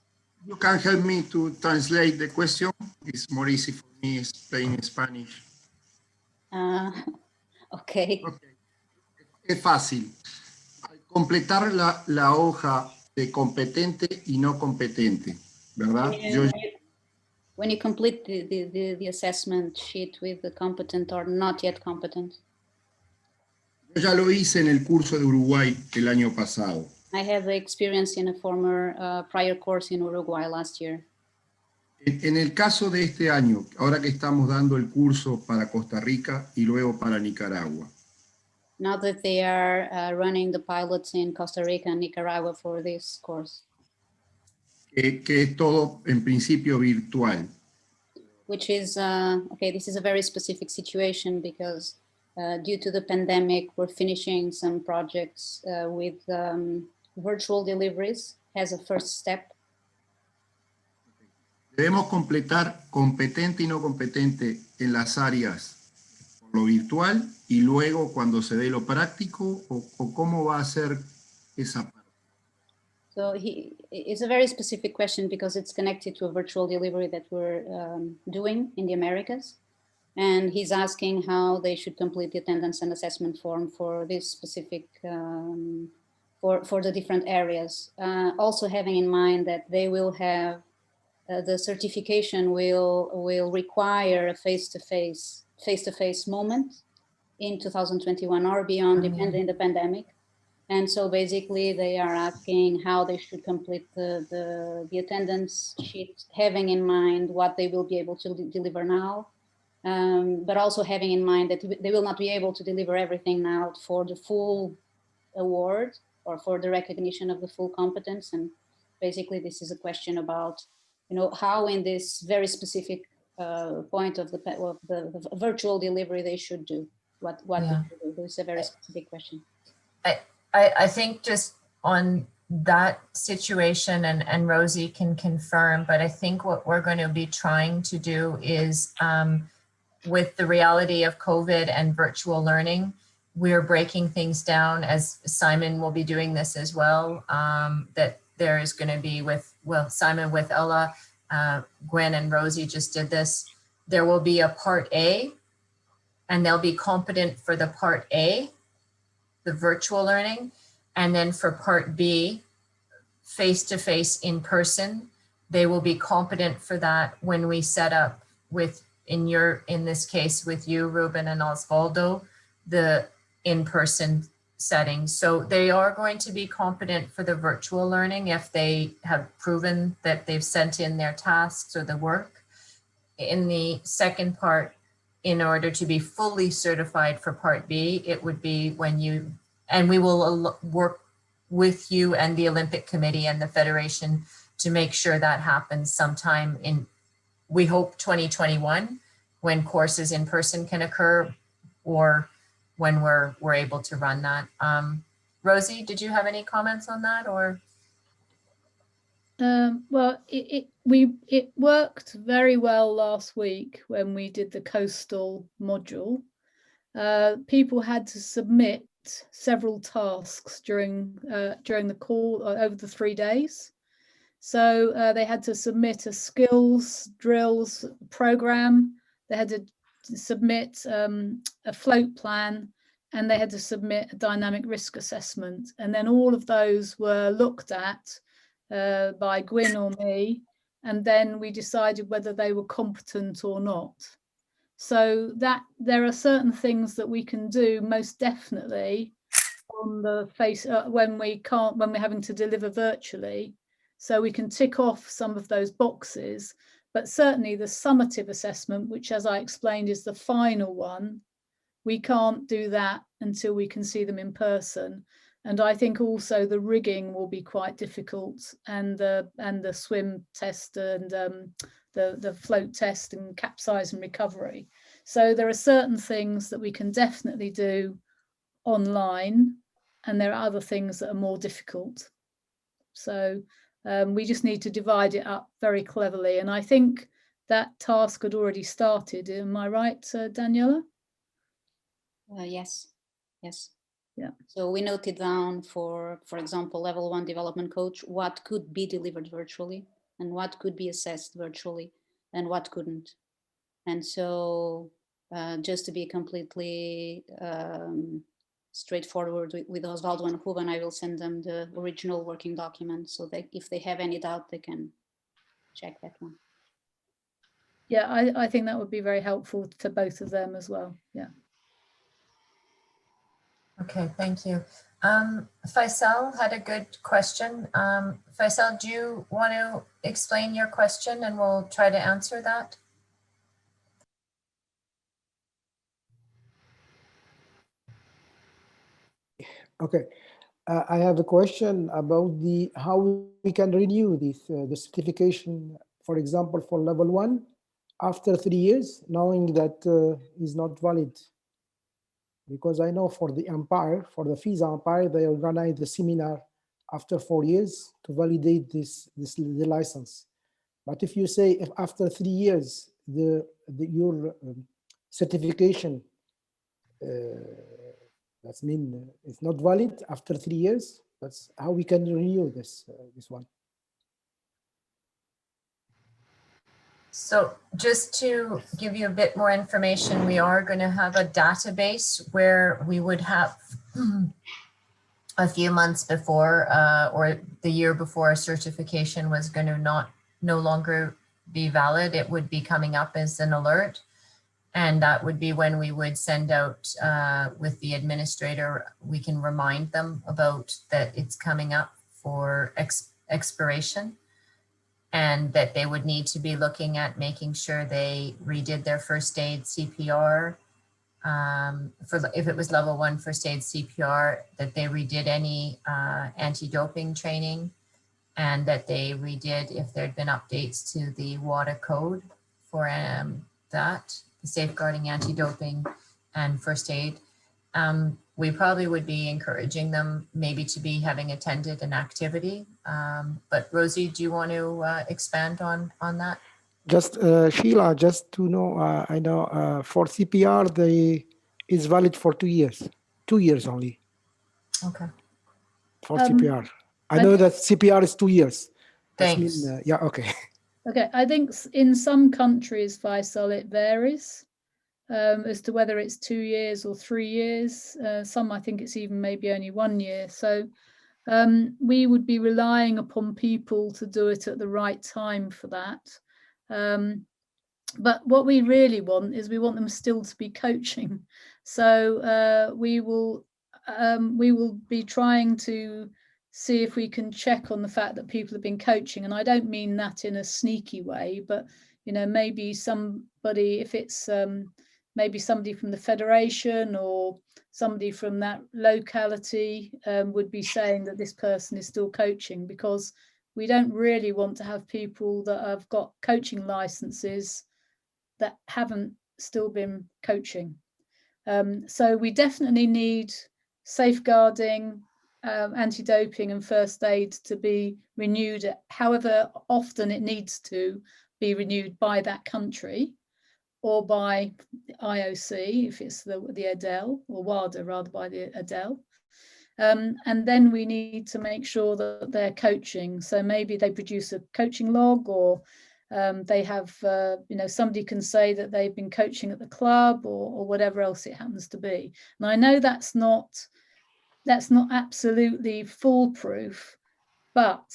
you can help me to translate the question. It's more easy for me explaining Spanish. Okay. Es fácil. Al completar la hoja de competente y no competente, ¿verdad? When you complete the assessment sheet with the competent or not yet competent. Yo ya lo hice en el curso de Uruguay el año pasado. I had the experience in a former prior course in Uruguay last year. En el caso de este año, ahora que estamos dando el curso para Costa Rica y luego para Nicaragua. Now that they are running the pilots in Costa Rica and Nicaragua for this course. Que es todo en principio virtual. Which is, okay, this is a very specific situation because due to the pandemic, we're finishing some projects with virtual deliveries as a first step. Debemos completar competente y no competente en las áreas por lo virtual y luego cuando se dé lo práctico, o cómo va a ser esa parte. So it's a very specific question because it's connected to a virtual delivery that we're doing in the Americas. And he's asking how they should complete the attendance and assessment form for this specific, for the different areas. Also having in mind that they will have, the certification will require a face-to-face moment in 2021 or beyond, depending on the pandemic. And so basically they are asking how they should complete the attendance sheet, having in mind what they will be able to deliver now, but also having in mind that they will not be able to deliver everything now for the full award or for the recognition of the full competence. And basically this is a question about, you know, how in this very specific point of the virtual delivery they should do, what they should do. It's a very specific question. I think just on that situation, and Rosie can confirm, but I think what we're going to be trying to do is with the reality of COVID and virtual learning, we're breaking things down, as Simon will be doing this as well, that there is going to be Simon with Ella, Gwen and Rosie just did this. There will be a part A, and they'll be competent for the part A, the virtual learning, and then for part B, face-to-face in person, they will be competent for that when we set up with, in this case with you, Ruben and Osvaldo, the in-person setting. So they are going to be competent for the virtual learning if they have proven that they've sent in their tasks or the work. In the second part, in order to be fully certified for part B, it would be when you, and we will work with you and the Olympic Committee and the Federation to make sure that happens sometime in, we hope 2021, when courses in person can occur, or when we're able to run that. Rosie, did you have any comments on that, or? Well, it worked very well last week when we did the coastal module. People had to submit several tasks during the call over the 3 days. So they had to submit a skills drills program. They had to submit a float plan, and they had to submit a dynamic risk assessment. And then all of those were looked at by Gwyn or me, and then we decided whether they were competent or not. So that there are certain things that we can do most definitely on the face when we're having to deliver virtually. So we can tick off some of those boxes, but certainly the summative assessment, which, as I explained, is the final one, we can't do that until we can see them in person. And I think also the rigging will be quite difficult, and the swim test and the float test and capsize and recovery. So there are certain things that we can definitely do online, and there are other things that are more difficult. So we just need to divide it up very cleverly. And I think that task had already started. Am I right, Daniela? Yes. Yes. Yeah. So we noted down for example, level 1 development coach, what could be delivered virtually and what could be assessed virtually and what couldn't. And so just to be completely straightforward with Osvaldo and Ruben, I will send them the original working document so that if they have any doubt, they can check that one. Yeah, I think that would be very helpful to both of them as well. Yeah. Okay, thank you. Faisal had a good question. Faisal, do you want to explain your question and we'll try to answer that? Okay, I have a question about how we can renew the certification, for example, for level 1 after 3 years, knowing that is not valid. Because I know for the umpire, for the FISA umpire, they organize the seminar after 4 years to validate the license. But if you say if after 3 years your certification that's mean it's not valid after 3 years, that's how we can renew this one. So just to give you a bit more information, we are going to have a database where we would have a few months before or the year before a certification was going to no longer be valid, it would be coming up as an alert. And that would be when we would send out with the administrator, we can remind them about that it's coming up for expiration, and that they would need to be looking at making sure they redid their first aid CPR. If it was level 1 first aid CPR, that they redid any anti-doping training, and that they redid if there'd been updates to the WADA code for that, the safeguarding, anti-doping, and first aid. We probably would be encouraging them maybe to be having attended an activity. But Rosie, do you want to expand on that? Just Sheila, just to know, I know for CPR, is valid for 2 years, 2 years only. Okay. For CPR. I know that CPR is 2 years. Thanks. Yeah, okay. Okay, I think in some countries, Faisal, it varies as to whether it's 2 years or 3 years. Some, I think it's even maybe only 1 year. So we would be relying upon people to do it at the right time for that. But what we really want is we want them still to be coaching. So we will be trying to see if we can check on the fact that people have been coaching. And I don't mean that in a sneaky way, but maybe somebody, if it's maybe somebody from the federation or somebody from that locality would be saying that this person is still coaching, because we don't really want to have people that have got coaching licenses that haven't still been coaching. So we definitely need safeguarding, anti-doping and first aid to be renewed however often it needs to be renewed by that country or by the IOC if it's the EDEL, or WADA rather, by the EDEL. And then we need to make sure that they're coaching. So maybe they produce a coaching log, or they have, somebody can say that they've been coaching at the club or whatever else it happens to be. And I know that's not absolutely foolproof, but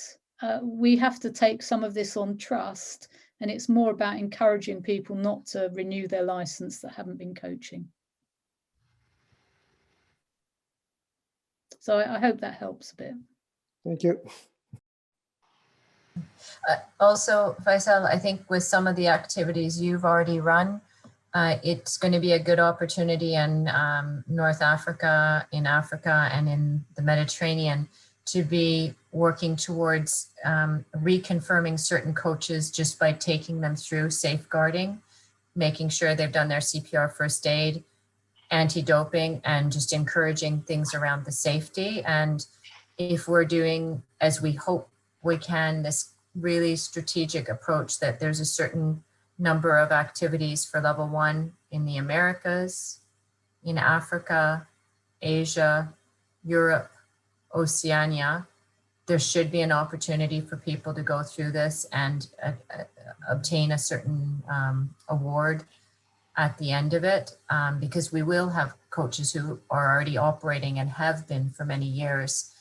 we have to take some of this on trust, and it's more about encouraging people not to renew their license that haven't been coaching. So I hope that helps a bit. Thank you. Also, Faisal, I think with some of the activities you've already run, It's going to be a good opportunity in North Africa, in Africa, and in the Mediterranean to be working towards reconfirming certain coaches just by taking them through safeguarding, making sure they've done their CPR, first aid, anti-doping, and just encouraging things around the safety. And if we're doing, as we hope we can, this really strategic approach that there's a certain number of activities for level 1 in the Americas, in Africa, Asia, Europe, Oceania, there should be an opportunity for people to go through this and obtain a certain award at the end of it, because we will have coaches who are already operating and have been for many years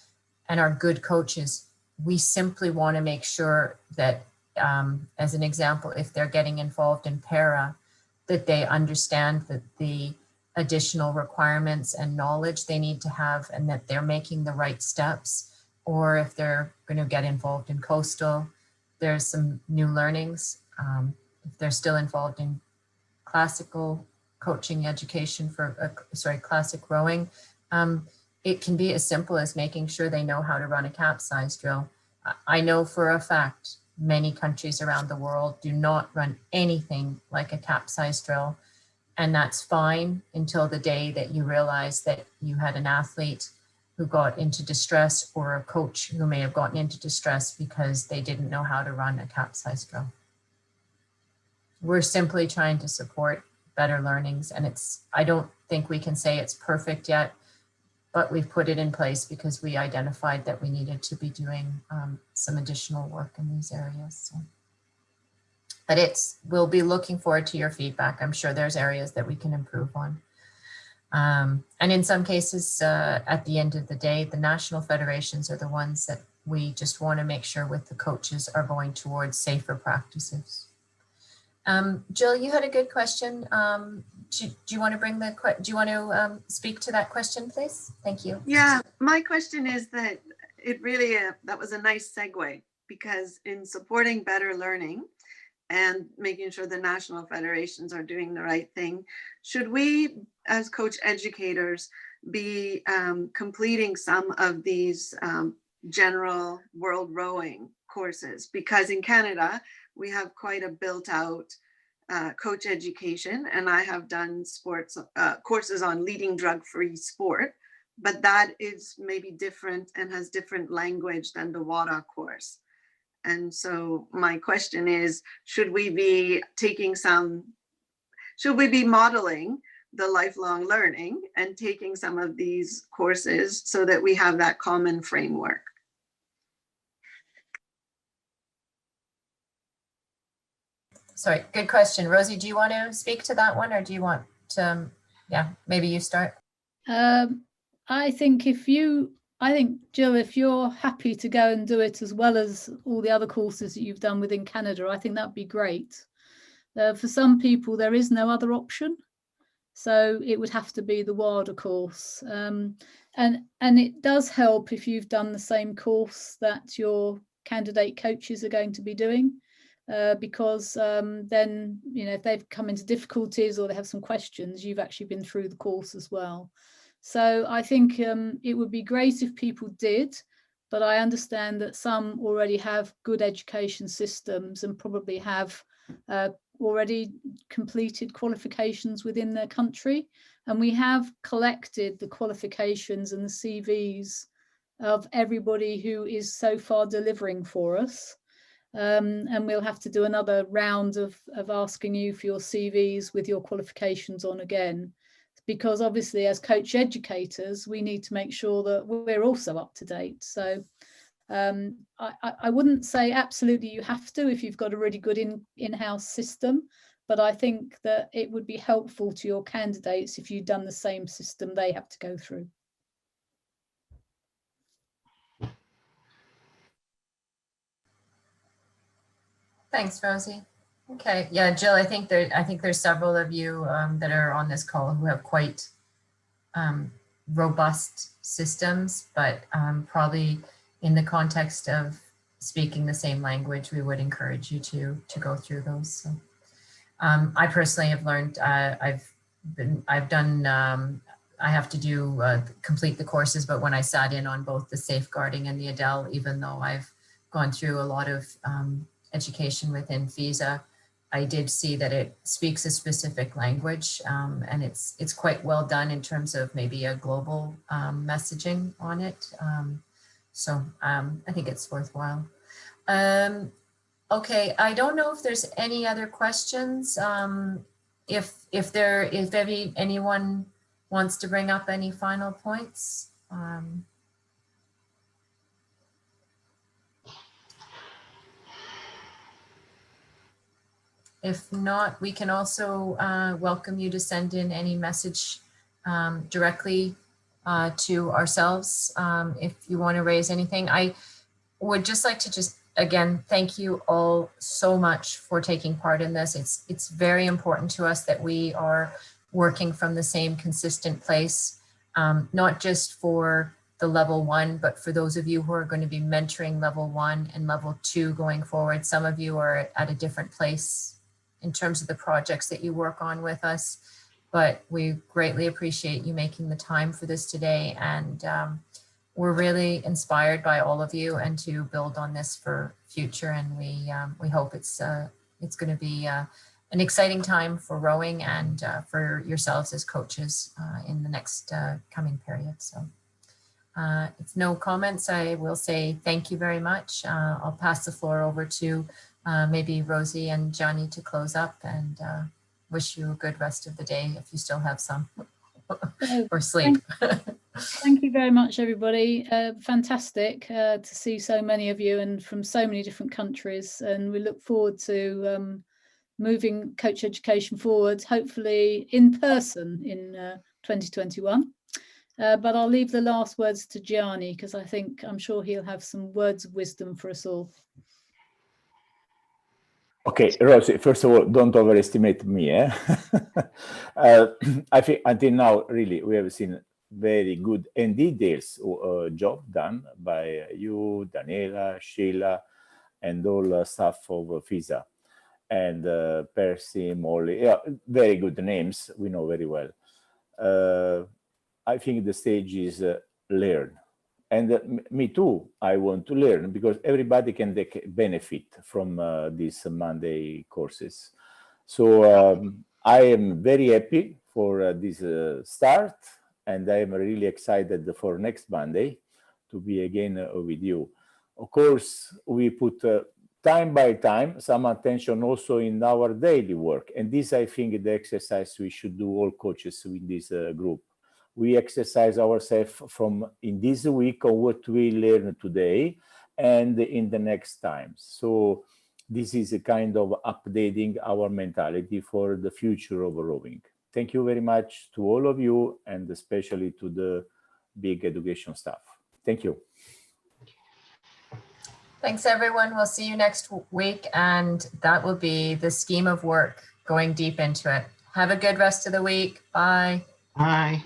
and are good coaches. We simply want to make sure that, as an example, if they're getting involved in para, that they understand that the additional requirements and knowledge they need to have, and that they're making the right steps. Or if they're going to get involved in coastal, there's some new learnings. If they're still involved in classical coaching education for, classic rowing, it can be as simple as making sure they know how to run a capsize drill. I know for a fact many countries around the world do not run anything like a capsize drill, and that's fine until the day that you realize that you had an athlete who got into distress, or a coach who may have gotten into distress because they didn't know how to run a capsize drill. We're simply trying to support better learnings, and I don't think we can say it's perfect yet, but we've put it in place because we identified that we needed to be doing some additional work in these areas. So. But we'll be looking forward to your feedback. I'm sure there's areas that we can improve on. And in some cases, at the end of the day, the national federations are the ones that we just want to make sure with the coaches are going towards safer practices. Jill, you had a good question. Do you want to speak to that question, please? Thank you. Yeah, my question is that it really, that was a nice segue, because in supporting better learning and making sure the national federations are doing the right thing, should we as coach educators be completing some of these general world rowing courses? Because in Canada, we have quite a built out coach education, and I have done sports courses on leading drug-free sport, but that is maybe different and has different language than the WADA course. And so my question is, should we be modeling the lifelong learning and taking some of these courses so that we have that common framework? Sorry, good question. Rosie, do you want to speak to that one, or do you want to, maybe you start? I think Jill, if you're happy to go and do it as well as all the other courses that you've done within Canada, I think that'd be great. For some people, there is no other option. So it would have to be the WADA course. And it does help if you've done the same course that your candidate coaches are going to be doing, because then, if they've come into difficulties or they have some questions, you've actually been through the course as well. So I think it would be great if people did, but I understand that some already have good education systems and probably have already completed qualifications within their country. And we have collected the qualifications and the CVs of everybody who is so far delivering for us. And we'll have to do another round of asking you for your CVs with your qualifications on again, because obviously as coach educators, we need to make sure that we're also up to date. So I wouldn't say absolutely you have to if you've got a really good in-house system, but I think that it would be helpful to your candidates if you'd done the same system they have to go through. Thanks, Rosie. Okay, yeah, Jill, I think there's several of you that are on this call who have quite robust systems, but probably in the context of speaking the same language, we would encourage you to go through those. So, I personally have learned, I have to do complete the courses, but when I sat in on both the safeguarding and the Adele, even though I've gone through a lot of education within FISA, I did see that it speaks a specific language, and it's quite well done in terms of maybe a global messaging on it. So I think it's worthwhile. Okay, I don't know if there's any other questions. If anyone wants to bring up any final points. If not, we can also welcome you to send in any message directly to ourselves if you want to raise anything. I would just like to again, thank you all so much for taking part in this. It's very important to us that we are working from the same consistent place, not just for the level 1, but for those of you who are going to be mentoring level 1 and level 2 going forward. Some of you are at a different place in terms of the projects that you work on with us, but we greatly appreciate you making the time for this today. And we're really inspired by all of you and to build on this for future. And we hope it's going to be an exciting time for rowing and for yourselves as coaches in the next coming period. So if no comments, I will say thank you very much. I'll pass the floor over to maybe Rosie and Johnny to close up, and wish you a good rest of the day if you still have some or sleep. Thank you very much, everybody. Fantastic to see so many of you and from so many different countries. And we look forward to moving coach education forward, hopefully in person in 2021. But I'll leave the last words to Gianni, because I'm sure he'll have some words of wisdom for us all. Okay, Rosie, first of all, don't overestimate me. I think until now, really, we have seen very good and details job done by you, Daniela, Sheila, and all staff of FISA, and Percy, Molly. Yeah, very good names. We know very well. I think the stage is learn. And me too, I want to learn, because everybody can take benefit from these Monday courses. So I am very happy for this start, and I am really excited for next Monday to be again with you. Of course, we put time by time some attention also in our daily work. And this, I think, the exercise we should do, all coaches with this group. We exercise ourselves from in this week on what we learn today and in the next times. So this is a kind of updating our mentality for the future of rowing. Thank you very much to all of you, and especially to the big education staff. Thank you. Thanks, everyone. We'll see you next week, and that will be the scheme of work, going deep into it. Have a good rest of the week. Bye. Bye.